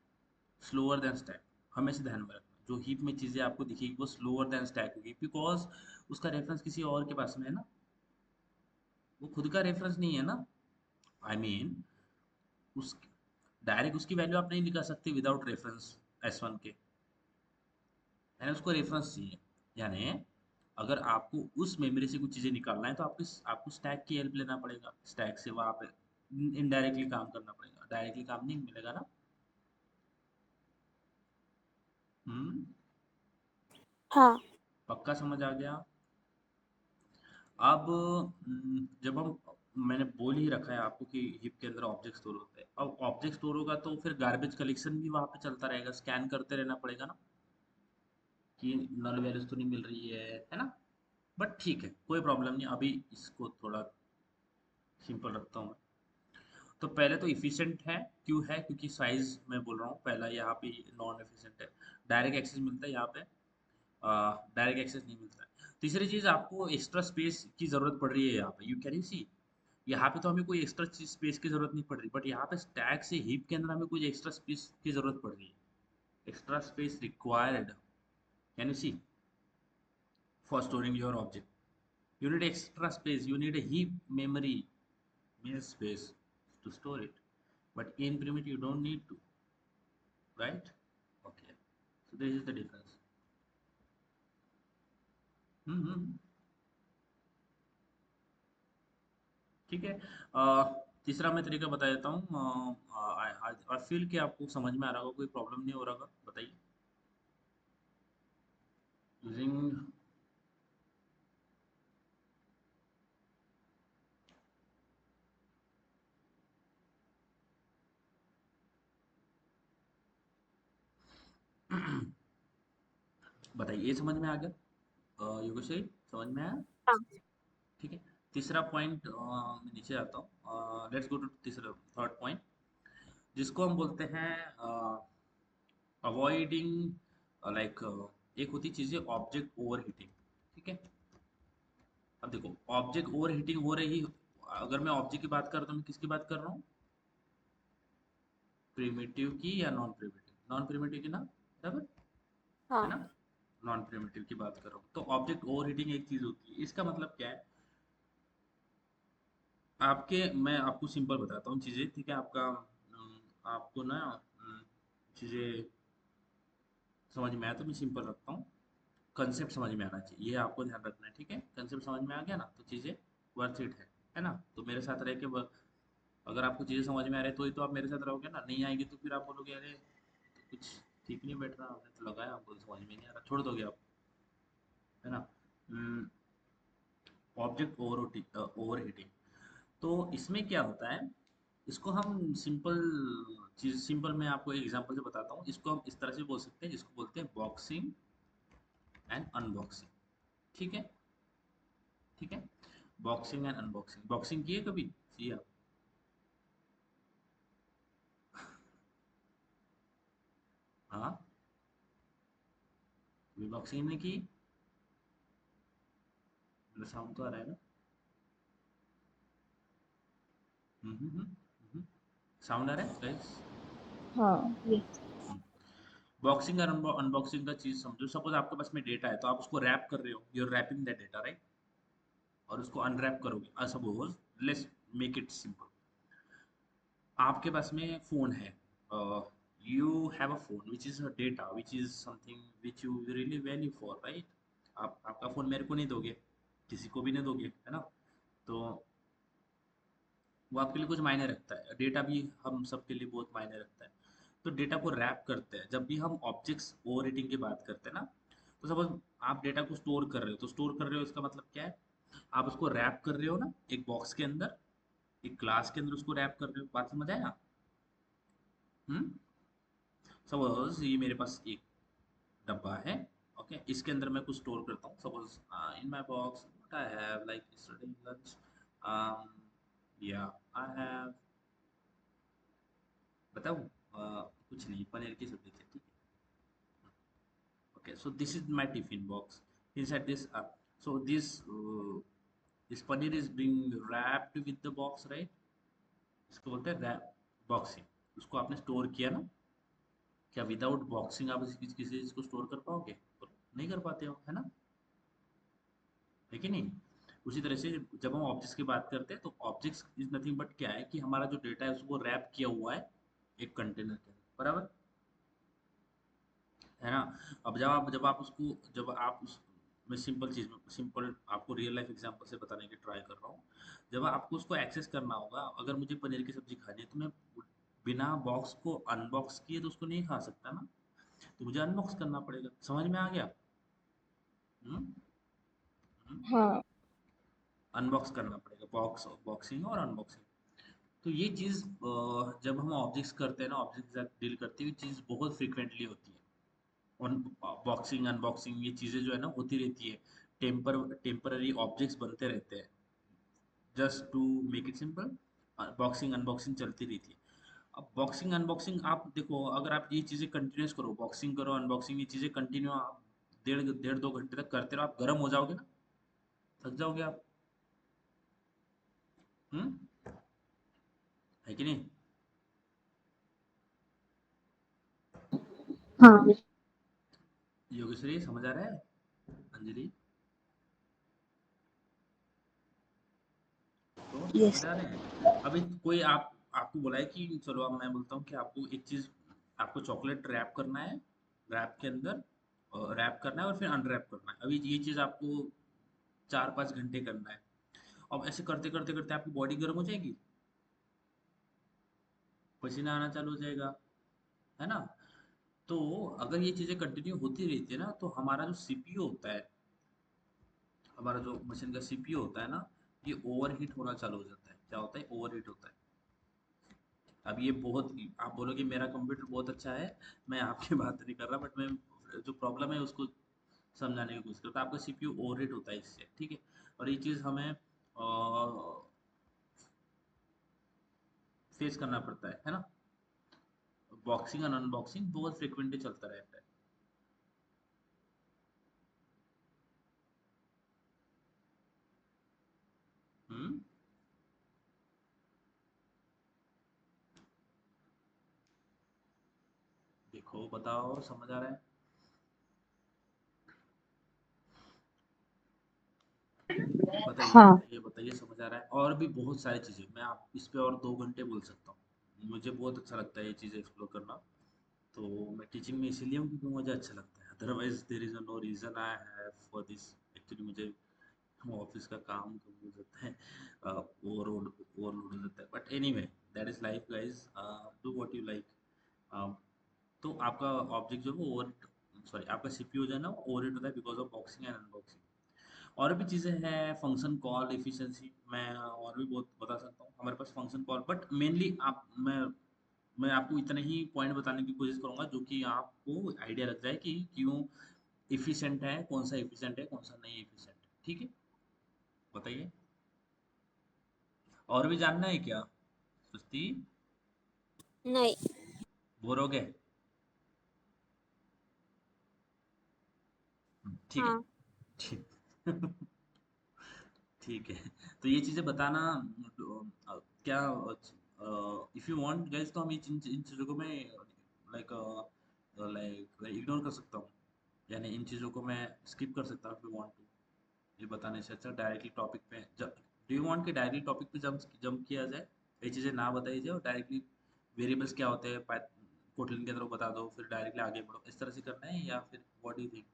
स्लोअर देन स्टैक। हमेशा ध्यान में रखना, जो हीप में चीज़ें आपको दिखेगी वो स्लोअर देन स्टैक होगी, बिकॉज उसका रेफरेंस किसी और के पास में है ना, वो खुद का रेफरेंस नहीं है ना। आई मीन उस डायरेक्ट उसकी वैल्यू आप नहीं निकाल सकते विदाउट रेफरेंस S1 के, यानी उसको रेफरेंस चाहिए। यानी अगर आपको उस मेमोरी से कुछ चीज़ें निकालना है तो आपको आपको स्टैक की हेल्प लेना पड़ेगा, स्टैक से वहाँ पे इनडायरेक्टली काम करना पड़ेगा, डायरेक्टली काम नहीं मिलेगा ना। हम्म। हाँ। पक्का समझ आ गया? अब जब हम, मैंने बोल ही रखा है आपको कि हिप के अंदर ऑब्जेक्ट स्टोर होते हैं, अब ऑब्जेक्ट स्टोर होगा तो फिर गार्बेज कलेक्शन भी वहाँ पे चलता रहेगा, स्कैन करते रहना पड़ेगा ना कि नल वैल्यूज तो नहीं मिल रही है ना। बट ठीक है, कोई प्रॉब्लम नहीं, अभी इसको थोड़ा सिंपल रखता हूँ मैं। तो पहले तो इफिशिएंट है, क्यों है? क्योंकि साइज मैं बोल रहा हूँ पहला, यहाँ पे नॉन एफिशिएंट है, डायरेक्ट एक्सेस मिलता है यहाँ पे, डायरेक्ट एक्सेस नहीं मिलता है। तीसरी चीज, आपको एक्स्ट्रा स्पेस की जरूरत पड़ रही है यहाँ पे, यू कैन यू सी, यहाँ पे तो हमें कोई एक्स्ट्रा स्पेस की जरूरत नहीं पड़ रही, बट यहाँ पे स्टैक से हीप के अंदर हमें कुछ एक्स्ट्रा स्पेस की जरूरत पड़ रही है, extra space required, can you see, for storing your object, you need extra space, you need a heap memory, means space to store it, but in primitive you don't need to, right? Okay, so this is the difference. हम्म। ठीक है। तीसरा मैं तरीका बता देता हूँ, आई फील कि आपको समझ में आ रहा होगा, कोई प्रॉब्लम नहीं हो रहा होगा, बताइए। यूजिंग, बताइए, ये समझ में आ गया? योगेश्वरी, समझ में आया? हाँ। ठीक है। तीसरा पॉइंट, मैं नीचे आता हूँ, लेट्स गो टू तीसरा, थर्ड पॉइंट, जिसको हम बोलते हैं अवॉइडिंग, लाइक, एक होती चीज़ें ऑब्जेक्ट ओवर हीटिंग। ठीक है। अब देखो, ऑब्जेक्ट ओवर हीटिंग हो रही, अगर मैं ऑब्जेक्ट की बात कर रहा हूँ तो मैं किसकी बात कर रहा हूँ? प्रिमिटिव की या नॉन प्रिमिटिव? नॉन प्रिमिटिव की ना, बराबर, है हाँ। ना? नॉन प्रिमिटिव की बात कर रहा हूँ, तो ऑब्जेक्ट ओवर हीटिंग एक चीज़ होती है, इसका मतलब क्या है? आपके, मैं आपको सिंपल बताता हूँ चीज़ें, ठीक है? आपका आपको ना चीज़ें समझ में आया तो मैं सिंपल रखता हूँ, कंसेप्ट समझ में आना चाहिए, ये आपको ध्यान रखना है, ठीक है? कंसेप्ट समझ में आ गया ना तो चीज़ें वर्थ इट है ना? तो मेरे साथ रह के अगर आपको चीज़ें समझ में आ रही है तो ही तो आप मेरे साथ रहोगे ना, नहीं आएगी तो फिर आप बोलोगे अरे तो कुछ ठीक नहीं बैठ रहा, हमने तो लगाया, हमको तो समझ में नहीं आ रहा, छोड़ दोगे आप, है ना? ऑब्जेक्ट ओवर हीटिंग, तो इसमें क्या होता है, इसको हम सिंपल चीज़, सिंपल मैं आपको एक एग्जांपल से बताता हूँ, इसको हम इस तरह से बोल सकते हैं, जिसको बोलते हैं बॉक्सिंग एंड अनबॉक्सिंग। ठीक है, ठीक है। बॉक्सिंग एंड अनबॉक्सिंग, बॉक्सिंग की है कभी? जी आप? हाँ, कभी बॉक्सिंग नहीं की? मेरा साउंड तो आ रहा है ना? साउंड आ रहा है गाइस? हाँ, यस। बॉक्सिंग और अनबॉक्सिंग का चीज समझो, सपोज आपके पास में डेटा है तो आप उसको रैप कर रहे हो, you are wrapping that data, right? और उसको अनरैप करोगे, suppose, let's make it simple, आपके पास में फोन है, you have a phone which is a data which is something which you really value for, right? आप आपका फोन मेरे को नहीं दोगे, किसी को भी नहीं दोगे, है ना? तो वो आपके लिए कुछ मायने रखता है, डेटा भी हम सबके लिए बहुत मायने रखता है। तो डेटा को रैप करते हैं, जब भी हम ऑब्जेक्ट्स ओवर रेटिंग की बात करते हैं ना, तो सपोज आप डेटा को स्टोर कर रहे हो, तो स्टोर कर रहे हो इसका मतलब क्या है? आप उसको रैप कर रहे हो ना एक बॉक्स के अंदर, एक क्लास के अंदर उसको रैप कर रहे हो, बात समझ आया? हम्म। सपोज ये मेरे पास एक डब्बा है, ओके, इसके अंदर मैं कुछ स्टोर करता हूँ। Suppose in my box what I have like yesterday lunch, या आई हैव, बताऊँ, कुछ नहीं, पनीर की सब्जी थी, ठीक है। Okay, so this is my tiffin box. Inside this, so this paneer is being wrapped with the box, right? इसको बोलते हैं रैप, बॉक्सिंग। उसको आपने स्टोर किया ना, क्या विदाउट बॉक्सिंग आप किसी चीज को स्टोर कर पाओगे? तो नहीं कर पाते हो, है ना, है कि नहीं? उसी तरह से जब हम ऑब्जेक्ट्स की बात करते हैं तो ऑब्जेक्ट्स इज नथिंग बट क्या है कि हमारा जो डेटा है उसको रैप किया हुआ है एक कंटेनर के अंदर, बराबर है ना। अब जब आप उसको, जब आप उस, मैं सिंपल चीज में, सिंपल आपको रियल लाइफ एग्जांपल से बताने की ट्राई कर रहा हूँ। जब आपको उसको एक्सेस करना होगा, अगर मुझे पनीर की सब्जी खानी है तो मैं बिना बॉक्स को अनबॉक्स किए तो उसको नहीं खा सकता ना, तो मुझे अनबॉक्स करना पड़ेगा। समझ में आ गया? हम्म, हाँ अनबॉक्स करना पड़ेगा, बॉक्सिंग और अनबॉक्सिंग। तो ये चीज जब हम ऑब्जेक्ट्स करते हैं ना, ऑब्जेक्ट के साथ डील करते हुए चीज बहुत फ्रिक्वेंटली होती है। बॉक्सिंग अनबॉक्सिंग ये चीजें जो है ना होती रहती है। टेम्पररी ऑब्जेक्ट्स बनते रहते हैं, just to make it simple. Boxing unboxing चलती रहती है। अब बॉक्सिंग अनबॉक्सिंग आप देखो, अगर आप ये चीजें कंटिन्यूस करो, बॉक्सिंग करो अनबॉक्सिंग, ये चीजें कंटिन्यू आप डेढ़ डेढ़ 2 घंटे तक करते रहो, आप गर्म हो जाओगे ना, थक जाओगे आप। हम्म, है कि नहीं? हाँ योगेश्वरी समझ आ रहा है? अंजलि, तो समझ यस। आ रहे हैं? अभी कोई आपको बोला है कि चलो, अब मैं बोलता हूँ कि आपको एक चीज, आपको चॉकलेट रैप करना है, रैप के अंदर रैप करना है और फिर अनरैप करना है। अभी ये चीज आपको 4-5 घंटे करना है। अब ऐसे करते करते करते आपकी बॉडी गर्म हो जाएगी, पसीना आना चालू हो जाएगा, है ना। तो अगर ये चीजें कंटिन्यू होती रहती है ना, तो हमारा जो सीपीयू होता है, हमारा जो मशीन का सीपीयू होता है ना, ये ओवरहीट होना चालू हो जाता है। क्या होता है? ओवरहीट होता है। अब ये बहुत, आप बोलोगे मेरा कंप्यूटर बहुत अच्छा है, मैं आपकी बात नहीं कर रहा, बट मैं जो प्रॉब्लम है उसको समझाने की कोशिश करता हूँ। आपका सीपीयू ओवरहीट होता है इससे, ठीक है। और ये चीज़ हमें फेस करना पड़ता है ना। बॉक्सिंग और अनबॉक्सिंग बहुत फ्रिक्वेंटली चलता रहता है। हम्म, देखो बताओ, समझ आ रहा है? बताइए हाँ बताइए बताइए, समझ आ रहा है? और भी बहुत सारी चीज़ें, मैं आप इस पे और 2 घंटे बोल सकता हूँ। मुझे बहुत अच्छा लगता है ये चीज़ें एक्सप्लोर करना। तो मैं टीचिंग में इसीलिए हूँ क्योंकि मुझे अच्छा लगता है, otherwise there is no reason I have for this. Actually मुझे ऑफिस का काम कम हो जाता है, ओवरलोड ओवरलोड हो जाता है, but anyway, that is life guys, do what you like. तो आपका ऑब्जेक्ट जो है वो ओवर, सॉरी, आपका सीपीयू जो है ना वो ओवरहीट होता है because of boxing and unboxing. और भी चीज़ें हैं, फंक्शन कॉल एफिशिएंसी, मैं और भी बहुत बता सकता हूँ हमारे पास फंक्शन कॉल, बट मेनली आप मैं आपको इतने ही पॉइंट बताने की कोशिश करूंगा जो कि आपको आइडिया लग जाए कि क्यों इफिशिएंट है, कौन सा इफिशिएंट है, कौन सा नहीं इफिशिएंट है, ठीक है। बताइए, और भी जानना है क्या? सुस्ती, नहीं। बोर हो गए? ठीक है, हाँ। ठीक ठीक है। तो ये चीज़ें बताना, क्या, इफ़ यू वांट गाइस, तो हम इन चीज़ों को मैं लाइक लाइक इग्नोर कर सकता हूँ, यानी इन चीज़ों को मैं स्किप कर सकता हूँ इफ यू वांट टू। ये बताने से अच्छा डायरेक्टली टॉपिक पे, डू यू वांट कि डायरेक्टली टॉपिक पे जंप किया जाए, ये चीज़ें ना बताई जाए और डायरेक्टली वेरिएबल्स क्या होते हैं कोटलिन के तरफ बता दो, फिर डायरेक्टली आगे बढ़ो, इस तरह से करना है या फिर व्हाट डू यू थिंक?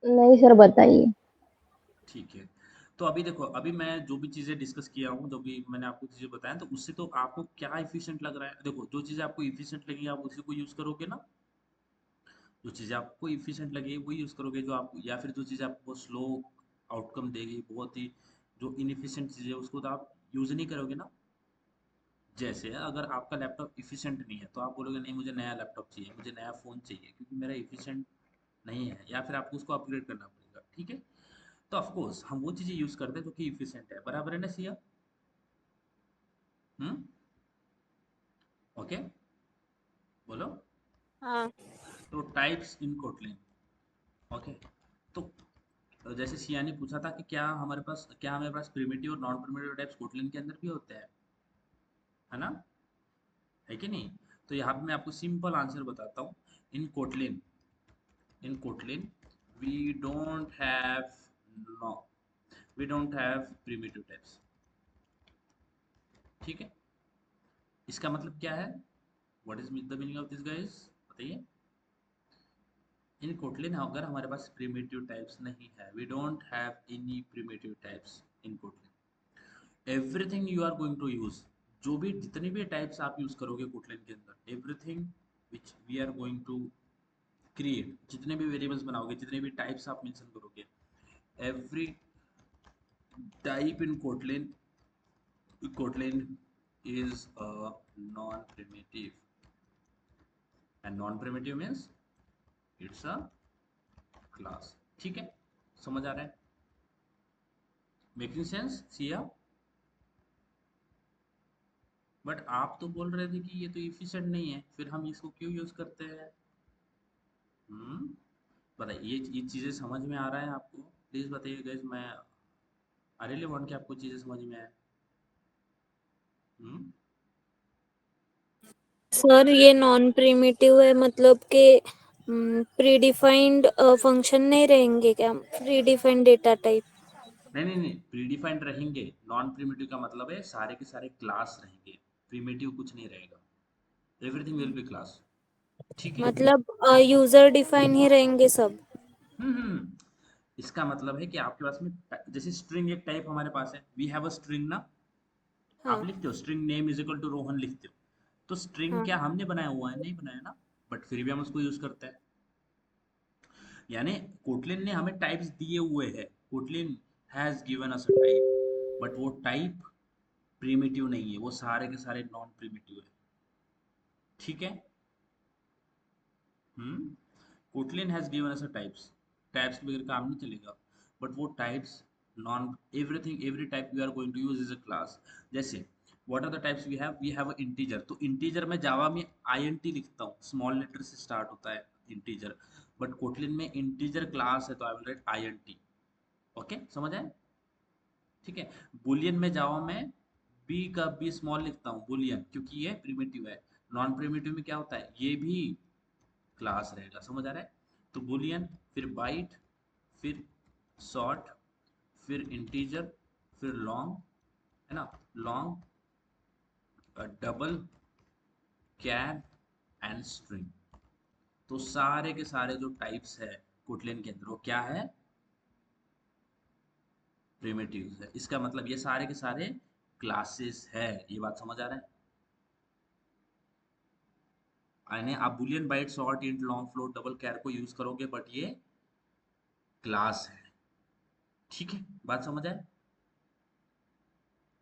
नहीं सर बताइए। ठीक है। तो अभी देखो, अभी मैं जो भी चीज़ें डिस्कस किया हूँ, जो भी मैंने आपको चीज़ें बताया, तो उससे तो आपको क्या इफिशिएंट लग रहा है? देखो, जो चीज़ें आपको इफिशिएंट लगेगी आप उसी को यूज़ करोगे ना। जो चीज़ें आपको इफिशिएंट लगेगी वही यूज़ करोगे, जो आप, या फिर जो चीज़ें आपको स्लो आउटकम देगी, बहुत ही जो इनएफिशिएंट चीज़ें, उसको तो आप यूज़ नहीं करोगे ना। जैसे अगर आपका लैपटॉप इफिशिएंट नहीं है तो आप बोलोगे नहीं मुझे नया लैपटॉप चाहिए, मुझे नया फ़ोन चाहिए क्योंकि मेरा इफिशिएंट नहीं है, या फिर आपको उसको अपग्रेड करना पड़ेगा, ठीक है। तो ऑफ कोर्स हम वो चीज़ें यूज़ करते हैं जो कि इफिशिएंट है, बराबर है ना सिया? हम्म। ओके, बोलो। हाँ तो टाइप्स इन कोटलिन। ओके, तो जैसे सिया ने पूछा था कि क्या हमारे पास प्रिमिटिव और नॉन प्रिमिटिव टाइप्स कोटलिन के अंदर भी होते हैं, है ना, है कि नहीं? तो यहाँ पे मैं आपको सिंपल आंसर बताता हूँ। इन Kotlin, we don't have, no, we don't have primitive types, ठीक है। इसका मतलब क्या है? What is the meaning of this guys, बताइए। इन कोटलिन अगर हमारे पास प्रिमिटिव टाइप्स नहीं है, we don't have any primitive types in Kotlin. Everything you are going to use, जो भी जितने भी टाइप्स आप यूज करोगे कोटलिन के अंदर, everything which we are going to create, जितने भी वेरिएबल्स बनाओगे, जितने भी टाइप्स आप मेंशन करोगे, every type in Kotlin is a non-primitive, and non-primitive means it's a class, ठीक है। समझ आ रहा है? Making sense Siya? बट आप तो बोल रहे थे कि ये तो इफिशिएंट नहीं है, फिर हम इसको क्यों यूज करते हैं? हम्म, बताइए, ये चीजें समझ में आ रहा है आपको? प्लीज बताइए गाइस, मैं आई रियली वांट कि आपको चीजें समझ में आए। हम्म। सर, ये नॉन प्रिमिटिव है मतलब कि प्रीडिफाइंड फंक्शन नहीं रहेंगे क्या, प्रीडिफाइंड डेटा टाइप? नहीं नहीं नहीं, प्रीडिफाइंड रहेंगे। नॉन प्रिमिटिव का मतलब है सारे के सारे क्लास रहेंगे, प्रिमिटिव कुछ नहीं रहेगा, एवरीथिंग विल बी क्लास, ठीक है। मतलब यूजर डिफाइन ही रहेंगे सब? इसका मतलब है कि आपके पास में जैसे स्ट्रिंग एक टाइप हमारे पास है, वी हैव अ स्ट्रिंग ना, आप हाँ लिखते हो string name is equal to Rohan लिखते हो, तो स्ट्रिंग हाँ। क्या हमने बनाया हुआ है? नहीं बनाया ना, बट फिर भी हम उसको यूज करते हैं। यानी कोटलिन ने हमें टाइप्स दिए हुए हैं, Kotlin has given us a type, but वो टाइप प्रिमिटिव नहीं है, वो सारे के सारे नॉन प्रिमिटिव है, ठीक है। Hmm. Kotlin has given us a types, types के बगैर काम नहीं चलेगा, बट वो types none, everything every type we are going to use is a class. जैसे what are the types we have a integer, तो इंटीजर में जावा में आईएनटी लिखता हूँ, स्मॉल लेटर से स्टार्ट होता है इंटीजर, बट कोटलिन में इंटीजर क्लास है तो आई विल राइट आईएनटी। ओके, समझ आए? ठीक है। बुलियन में जावा में बी का बी स्मॉल लिखता हूँ बुलियन, क्योंकि ये प्रिमिटिव है। नॉन प्रिमिटिव में क्या होता है, ये भी क्लास रहेगा, समझ आ रहा है? तो बुलियन, फिर बाइट, फिर शॉर्ट, फिर इंटीजर, फिर लॉन्ग, है ना, long, double, char and string. तो सारे के सारे जो टाइप्स है कोटलिन के अंदर, वो क्या है? प्रिमिटिव्स है। इसका मतलब ये सारे के सारे क्लासेस है, ये बात समझ आ रहा है? यानी आप boolean, byte, short, int, long, float, double, char को यूज करोगे, बट ये क्लास है, ठीक है। बात समझ आए?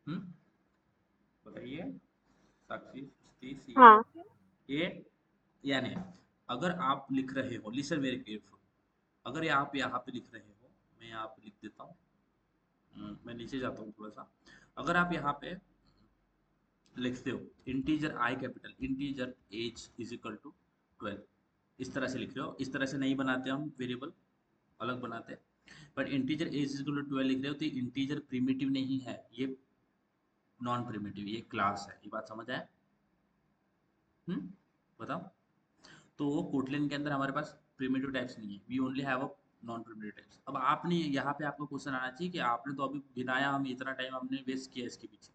हम्म, बताइए साक्षी, सृष्टि, सिया। हाँ। ये यानी अगर आप लिख रहे हो, लिसन वेरी केयरफुल, अगर आप यहाँ पे लिख रहे हो, मैं यहाँ पे लिख देता हूँ, मैं नीचे जाता हूँ थोड़ा सा। अगर आप यहाँ पे लिखते हो integer I capital, integer age is equal to 12, इस तरह से लिख रहे हो, इस तरह से नहीं बनाते हम वेरिएबल, अलग बनाते हैं, but integer age is equal to 12 लिख रहे हो, तो इंटीजर प्रिमिटिव नहीं है, ये नॉन प्रिमिटिव, ये क्लास है, ये बात समझ आए? हम्म, बताओ। तो कोटलिन के अंदर हमारे पास प्रिमिटिव टाइप्स नहीं है, we only have a non primitive types. अब आपने यहाँ पे आपको क्वेश्चन आना चाहिए कि आपने तो अभी गिनाया, हम इतना टाइम हमने वेस्ट किया इसके पीछे,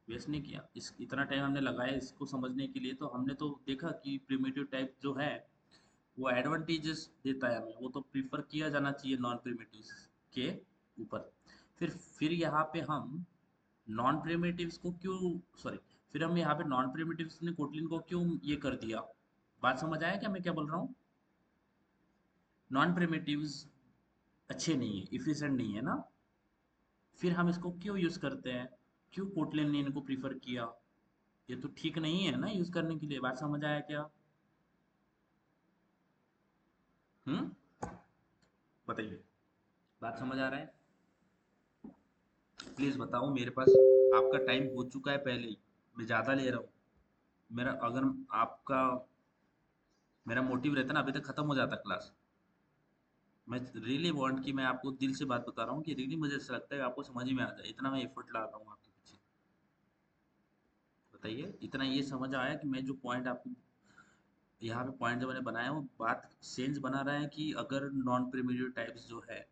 वेस्ट नहीं किया, इस इतना टाइम हमने लगाया इसको समझने के लिए, तो हमने तो देखा कि प्रिमिटिव टाइप जो है वो एडवांटेजेस देता है हमें, वो तो प्रीफर किया जाना चाहिए नॉन प्रिमिटिव के ऊपर। फिर यहाँ पे हम नॉन प्रिमिटिव्स को क्यों, सॉरी, फिर हम यहाँ पे नॉन प्रिमिटिव्स ने कोटलिन को क्यों ये कर दिया? बात समझ आया क्या मैं क्या बोल रहा हूँ? नॉन प्रिमिटिव्स अच्छे नहीं है, इफिशिएंट नहीं है ना, फिर हम इसको क्यों यूज करते हैं, क्यों कोटलिन ने इनको प्रीफर किया? ये तो ठीक नहीं है ना यूज करने के लिए। बात समझ आया क्या? हम्म, बताइए, बात समझ आ रहा है? प्लीज बताओ, मेरे पास आपका टाइम हो चुका है पहले ही, मैं ज्यादा ले रहा हूँ। मेरा अगर आपका मेरा मोटिव रहता ना अभी तक खत्म हो जाता क्लास। मैं रियली वांट कि मैं आपको दिल से बात बता रहा हूँ कि रियली मुझे ऐसा लगता है कि आपको समझ में आ जाए, इतना मैं एफर्ट ला रहा हूँ आपके पीछे। बताइए, इतना ये समझ आया कि मैं जो पॉइंट आपको यहाँ पे पॉइंट जो मैंने बनाया वो बात सेंस बना रहा है कि अगर नॉन प्रिमिटिव टाइप्स जो है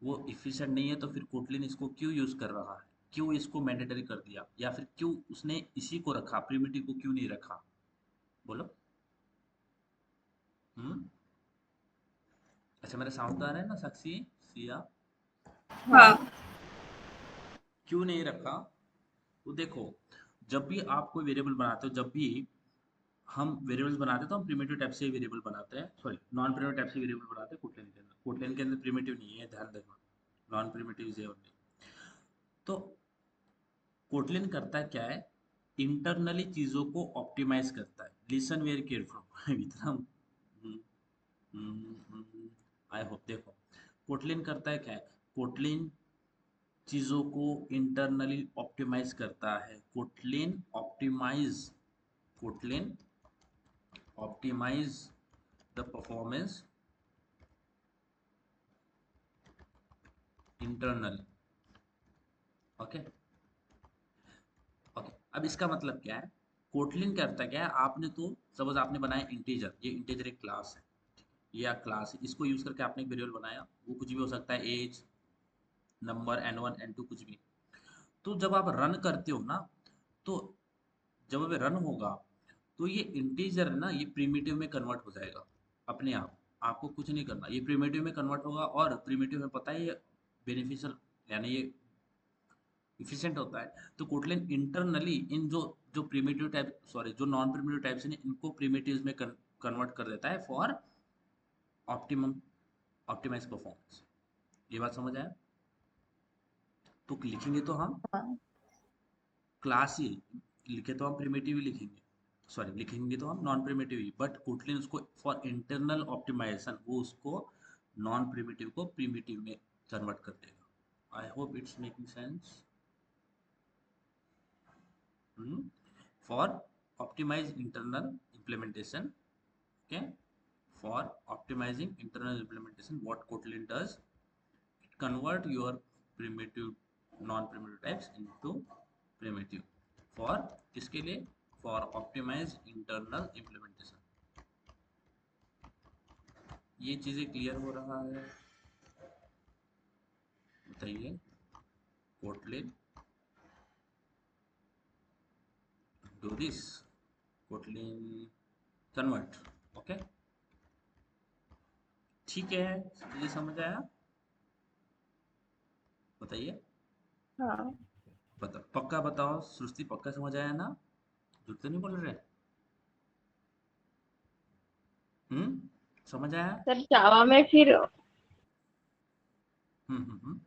वो इफिशिएंट नहीं है तो फिर कोटलिन इसको क्यों यूज कर रहा है, क्यों इसको मैंडेटरी कर दिया, या फिर क्यों उसने इसी को रखा, प्रिमिटिव को क्यों नहीं रखा? बोलो। हम्म। अच्छा, मेरा साउंड तो आ रहा है ना साक्षी, सिया? हाँ। क्यों नहीं रखा? तो देखो, जब भी आप कोई वेरिएबल बनाते हो, जब भी हम वेरिएबल्स बनाते हैं तो हम प्रिमिटिव टाइप से वेरिएबल बनाते हैं, सॉरी नॉन प्रिमिटिव टाइप से वेरिएबल बनाते हैं कोटलिन के अंदर। कोटलिन के अंदर प्रिमिटिव नहीं है, ध्यान रखना, नॉन प्रिमिटिव इज ओनली। तो कोटलिन करता है क्या है, इंटरनली चीजों को ऑप्टिमाइज करता है। लिसन वेरी केयरफुल इतना आई होप। देखो, कोटलिन करता है क्या है, कोटलिन चीजों को इंटरनली ऑप्टिमाइज करता है। Kotlin optimize the performance internally. Okay, okay. अब इसका मतलब क्या है, कोटलिन करता क्या है, आपने तो सपोज आपने बनाया इंटीजर, ये इंटीजर एक क्लास है, या क्लास है, इसको यूज करके आपने एक वेरिएबल बनाया, वो कुछ भी हो सकता है, एज, नंबर, n1 n2 कुछ भी। तो जब आप रन करते हो ना, तो जब ये रन होगा तो ये इंटीजर है ना, ये प्रिमिटिव में कन्वर्ट हो जाएगा अपने आप। आपको कुछ नहीं करना, ये प्रिमिटिव में कन्वर्ट होगा, और प्रिमिटिव में पता है ये बेनिफिशियल, यानी ये इफिशिएंट होता है। तो कोटलिन इंटरनली इन जो जो प्रिमिटिव टाइप, सॉरी जो नॉन प्रिमिटिव टाइप्स हैं इनको प्रिमिटिव्स में कन्वर्ट कर देता है फॉर ऑप्टिमम ऑप्टिमाइज परफॉर्मेंस। ये बात समझ आया? तो लिखेंगे तो हम हाँ। क्लास ही, लिखे तो हम प्रिमिटिव ही लिखेंगे, सॉरी लिखेंगे तो हम नॉन प्रिमिटिव ही, बट कोटलिन उसको फॉर इंटरनल ऑप्टिमाइजेशन वो उसको नॉन प्रिमिटिव को प्रिमिटिव में कन्वर्ट कर देगा। I hope it's making sense. For optimize internal implementation, okay, for optimizing internal implementation what kotlin does, it convert your primitive non-primitive types into primitive for किसके लिए, for optimize internal implementation। ये चीजें क्लियर हो रहा है? बताइए। Kotlin do this, Kotlin convert, okay, ठीक है, ये समझ आया? बताइए। हाँ बता, पक्का बताओ सृष्टि, पक्का समझ आया ना? झूठ तो नहीं बोल रहे? समझ आया? सर, जावा में फिर हम्म।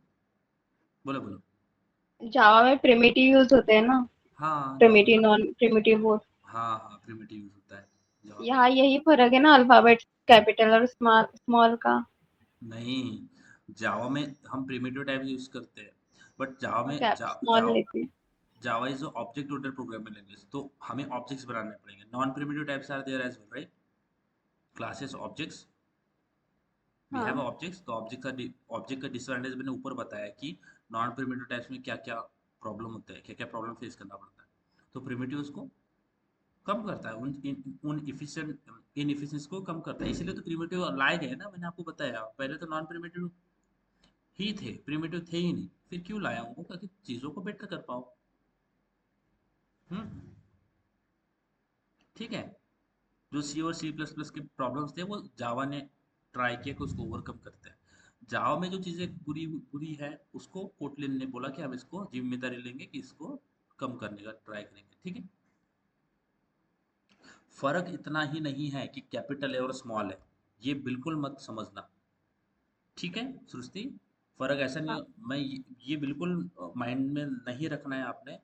बोलो बोलो। जावा में प्रिमिटिव यूज होते हैं ना। हाँ जावा में, प्रिमिटिव, नॉन प्रिमिटिव बोथ। हाँ हाँ प्रिमिटिव यूज होता है जावा में। यहाँ यही फर्क है ना, अल्फाबेट कैपिटल और स्मॉल स्मॉल का। नहीं, जावा में हम प्रिमिटिव टाइप यूज करते हैं, बट जावा और में कैप स्मॉल लेते हैं। Java is object oriented programming language, तो हमें ऑब्जेक्ट्स बनाने पड़ेंगे। Non primitive types are there as well, right? Classes, objects, we have हाँ। ऑब्जेक्ट्स। तो ऑब्जेक्ट का डिसएडवांटेज मैंने ऊपर बताया कि नॉन प्रिमिटिव टाइप्स में क्या क्या प्रॉब्लम होता है, क्या क्या प्रॉब्लम फेस करना पड़ता है। तो प्रिमिटिव उसको कम करता है, उन इफिशिएंट इनएफिशिएंसी को कम करता है, इसीलिए तो प्रिमिटिव लाए गए ना। मैंने आपको बताया पहले तो नॉन प्रिमिटिव ही थे, प्रिमिटिव थे ही नहीं, फिर क्यों लाया उनको, ताकि चीजों को बेटर कर पाओ। हम्म, ठीक है। जो सी और सी प्लस प्लस के प्रॉब्लम्स थे वो जावा ने ट्राई किया कि उसको ओवरकम करते हैं। जावा में जो चीजें बुरी बुरी है उसको कोटलिन ने बोला कि हम इसको जिम्मेदारी लेंगे कि इसको कम करने का ट्राई करेंगे, ठीक है। फर्क इतना ही नहीं है कि कैपिटल है और स्मॉल है, ये बिल्कुल मत समझना, ठीक है सृष्टि? फर्क ऐसा नहीं, हाँ। मैं ये बिल्कुल माइंड में नहीं रखना है आपने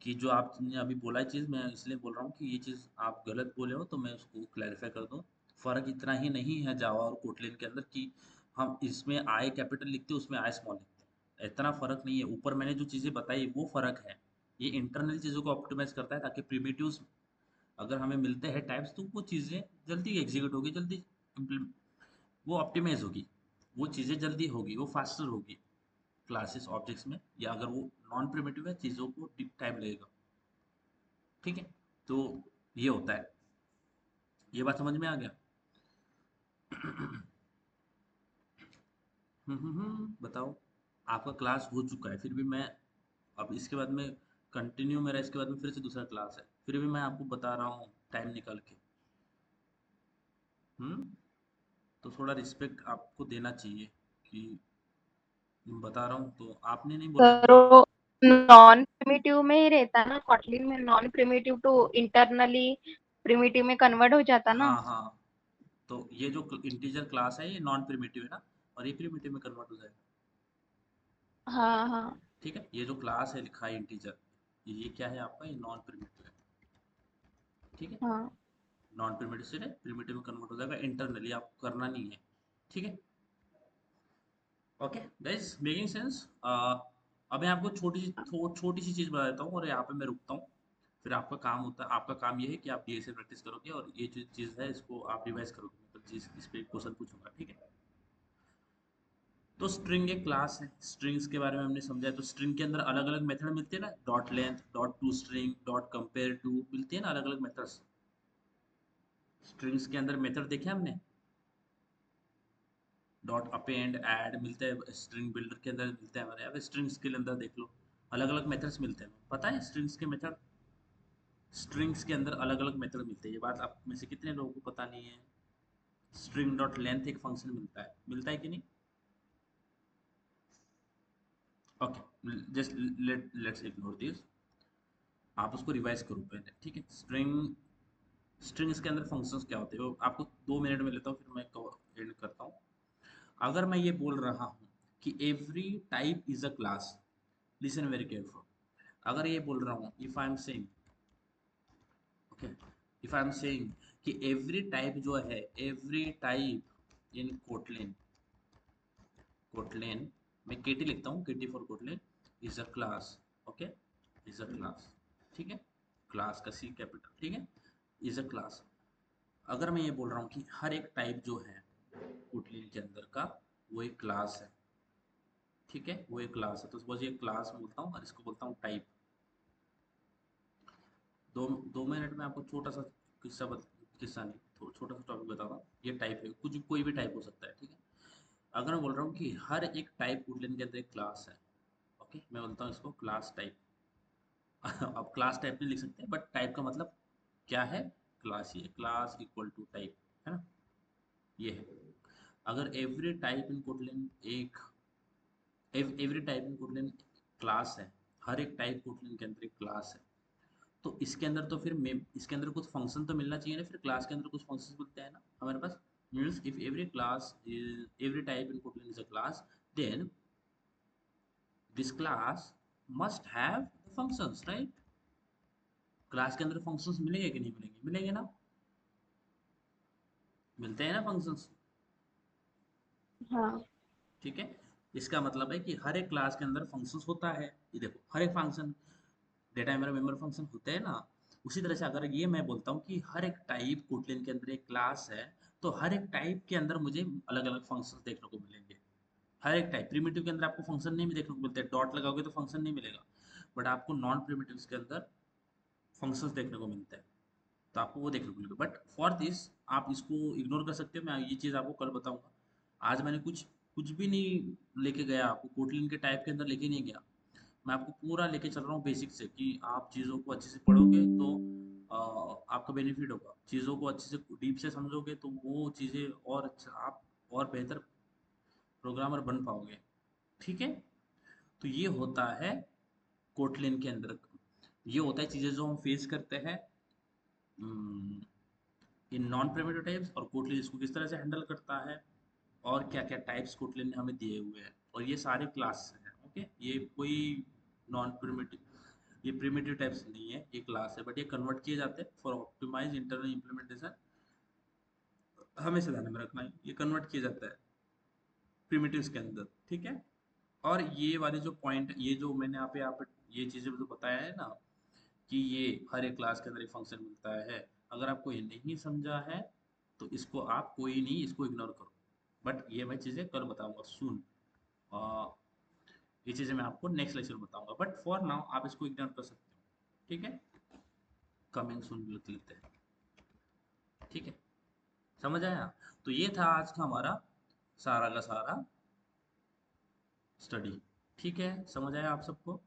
कि जो आपने अभी बोला है चीज़, मैं इसलिए बोल रहा हूँ कि ये चीज़ आप गलत बोले हो, तो मैं उसको क्लैरिफाई कर दूँ। फ़र्क इतना ही नहीं है जावा और कोटलिन के अंदर कि हम इसमें आई कैपिटल लिखते हैं, उसमें आई स्मॉल लिखते हैं। इतना फ़र्क नहीं है। ऊपर मैंने जो चीज़ें बताई वो फ़र्क है। ये इंटरनल चीज़ों को ऑप्टिमाइज़ करता है ताकि प्रिमिटिव्स अगर हमें मिलते हैं टाइप्स, तो वो चीज़ें जल्दी एग्जीक्यूट होगी, जल्दी वो ऑप्टिमाइज़ होगी। वो चीज़ें जल्दी होगी, वो फास्टर होगी क्लासेस ऑब्जेक्ट्स में, या अगर वो नॉन प्रिमिटिव है चीज़ों को टाइम लगेगा। ठीक है, तो ये होता है। ये बात समझ में आ गया? बताओ। आपका क्लास हो चुका है, फिर भी मैं अब इसके बाद में कंटिन्यू, मेरा इसके बाद में फिर से दूसरा क्लास है, फिर भी मैं आपको बता रहा हूँ टाइम निकाल के। हम्म तो थोड़ा रिस्पेक्ट आपको देना चाहिए कि बता रहा हूँ, तो आपने नहीं बोला सर कि वो नॉन प्रिमिटिव में ही रहता ना, कॉटलिन में non primitive to internally primitive में कन्वर्ट हो जाता ना। हाँ हाँ, तो ये जो इंटीजर क्लास है ये नॉन प्रिमिटिव है ना, और ये प्रिमिटिव में कन्वर्ट हो जाएगा। हाँ हाँ ठीक है, ये जो क्लास है लिखा है इंटीजर, ये क्या है आपका, ये नॉन प्रिमिटिव है। ठीक है, हाँ नॉन प्रिमिटिव से प्रिमिटिव में कन्वर्ट हो जाएगा, इंटरनली आपको करना नहीं है। ठीक है, ओके गाइस, मेकिंग सेंस? अब मैं आपको छोटी सी चीज़ बता देता हूँ और यहाँ पे मैं रुकता हूँ। फिर आपका काम होता है, आपका काम ये है कि आप डीए से प्रैक्टिस करोगे और ये जो चीज़ है इसको आप रिवाइज करोगे, मतलब चीज़ इस पे क्वेश्चन पूछूंगा। ठीक है, तो स्ट्रिंग एक क्लास है, स्ट्रिंग्स के बारे में हमने समझा है। तो स्ट्रिंग के अंदर अलग अलग मेथड मिलते हैं ना, dot length, dot to string, dot compare to, मिलती है ना अलग अलग मेथड्स। स्ट्रिंग्स के अंदर मेथड देखे हमने, डॉट अपेंड, ऐड मिलते हैं, स्ट्रिंग बिल्डर के अंदर मिलते हैं हमारे। अब स्ट्रिंग्स के अंदर देख लो, अलग अलग मेथड्स मिलते हैं, पता है स्ट्रिंग्स के मेथड? स्ट्रिंग्स के अंदर अलग अलग मेथड मिलते हैं, ये बात आप में से कितने लोगों को पता नहीं है? स्ट्रिंग डॉट लेंथ एक फंक्शन मिलता है कि नहीं? Okay, just let's ignore this, आप उसको रिवाइज करो पहले। ठीक है, स्ट्रिंग्स के अंदर फंक्शंस क्या होते हैं वो आपको 2 मिनट में लेता हूँ, फिर मैं एंड करता हूँ। अगर मैं ये बोल रहा हूँ कि every type is a class, listen very careful. अगर ये बोल रहा हूँ, if I am saying, okay, if I am saying कि एवरी टाइप जो है, every type in Kotlin, Kotlin मैं केटी लिखता हूँ, KT for Kotlin, is a class. Okay, is a class. ठीक है, क्लास का सी कैपिटल। ठीक है, इज अ क्लास। अगर मैं ये बोल रहा हूँ कि हर एक टाइप जो है कोटलिन के अंदर का, वो एक क्लास है। ठीक है, वो एक क्लास है, तो सपोज ये क्लास बोलता हूँ और इसको बोलता हूँ टाइप। 2 मिनट में आपको छोटा सा किस्सा नहीं, छोटा सा टॉपिक बताता हूँ। ये टाइप है, कुछ कोई भी टाइप हो सकता है। ठीक है, अगर मैं बोल रहा हूँ कि हर एक टाइप वुडलैंड के अंदर एक क्लास है, ओके, मैं बोलता हूँ इसको क्लास टाइप। अब क्लास टाइप नहीं लिख सकते, बट टाइप का मतलब क्या है, क्लास। ही है, क्लास इक्वल टू टाइप, है ना, ये है। अगर एवरी टाइप इन कोटलिन एक, every type in Kotlin class है, हर एक टाइप कोटलिन के अंदर एक क्लास है, तो इसके अंदर तो फिर इसके अंदर कुछ फंक्शन तो मिलना चाहिए ना, फिर क्लास के अंदर कुछ फंक्शंस मिलते हैं ना हमारे पास। Means if every class is, every type in Kotlin is a class, then this class must have functions, right? Class के अंदर फंक्शंस मिलेंगे कि नहीं मिलेंगे? मिलेंगे ना, मिलते हैं ना फंक्शंस। हाँ ठीक है, इसका मतलब है कि हर एक क्लास के अंदर फंक्शंस होता है। ये देखो, हर एक फंक्शन, डेटा मेंबर फंक्शन होते हैं ना, उसी तरह से अगर ये मैं बोलता हूँ कि हर एक टाइप कोटलिन के अंदर एक क्लास है, तो हर एक टाइप के अंदर मुझे अलग अलग फंक्शंस देखने को मिलेंगे। हर एक टाइप, प्रिमिटिव के अंदर आपको फंक्शन नहीं देखने को मिलते, डॉट लगाओगे तो फंक्शन नहीं मिलेगा, बट आपको नॉन प्रिमिटिव के अंदर फंक्शंस देखने को मिलते हैं, तो आपको वो देखने को मिलेगा। बट फॉर दिस आप इसको इग्नोर कर सकते हो, मैं ये चीज़ आपको कल बताऊंगा। आज मैंने कुछ कुछ भी नहीं लेके गया आपको, कोटलिन के टाइप के अंदर लेके नहीं गया। मैं आपको पूरा लेके चल रहा हूँ बेसिक से, कि आप चीज़ों को अच्छे से पढ़ोगे तो आपका बेनिफिट होगा। चीज़ों को अच्छे से डीप से समझोगे तो वो चीज़ें और अच्छा, आप और बेहतर प्रोग्रामर बन पाओगे। ठीक है, तो ये होता है कोटलिन के अंदर, ये होता है चीज़ें जो हम फेस करते हैं इन नॉन प्रिमिटिव टाइप्स, और कोटलिन इसको किस तरह से हैंडल करता है, और क्या क्या टाइप्स कोटलिन ने हमें दिए हुए हैं, और ये सारे क्लास हैं। ओके, ये कोई नॉन प्रिमिटिव ये प्रिमिटिव टाइप्स नहीं है, ये क्लास है, बट ये कन्वर्ट किए जाते हैं फॉर ऑप्टिमाइज इंटरनल इम्प्लीमेंटेशन। हमेशा ध्यान में रखना है, ये कन्वर्ट किया जाता है प्रिमिटिव्स के अंदर, ठीक है। और ये वाले जो पॉइंट, ये जो मैंने यहाँ पे ये चीजें जो बताया है ना, कि ये हर एक क्लास के अंदर एक फंक्शन मिलता है, अगर आपको ये नहीं समझा है तो इसको आप कोई नहीं, इसको इग्नोर करो। बट ये मैं चीजें कल बताऊंगा सुन, ये चीजें मैं आपको नेक्स्ट लेक्चर में बताऊंगा, बट फॉर नाउ आप इसको इग्नोर कर सकते हो, ठीक है। कमिंग सुन लिख लेते हैं, ठीक है। समझ आया? तो ये था आज का हमारा सारा का सारा स्टडी, ठीक है। समझ आया आप सबको?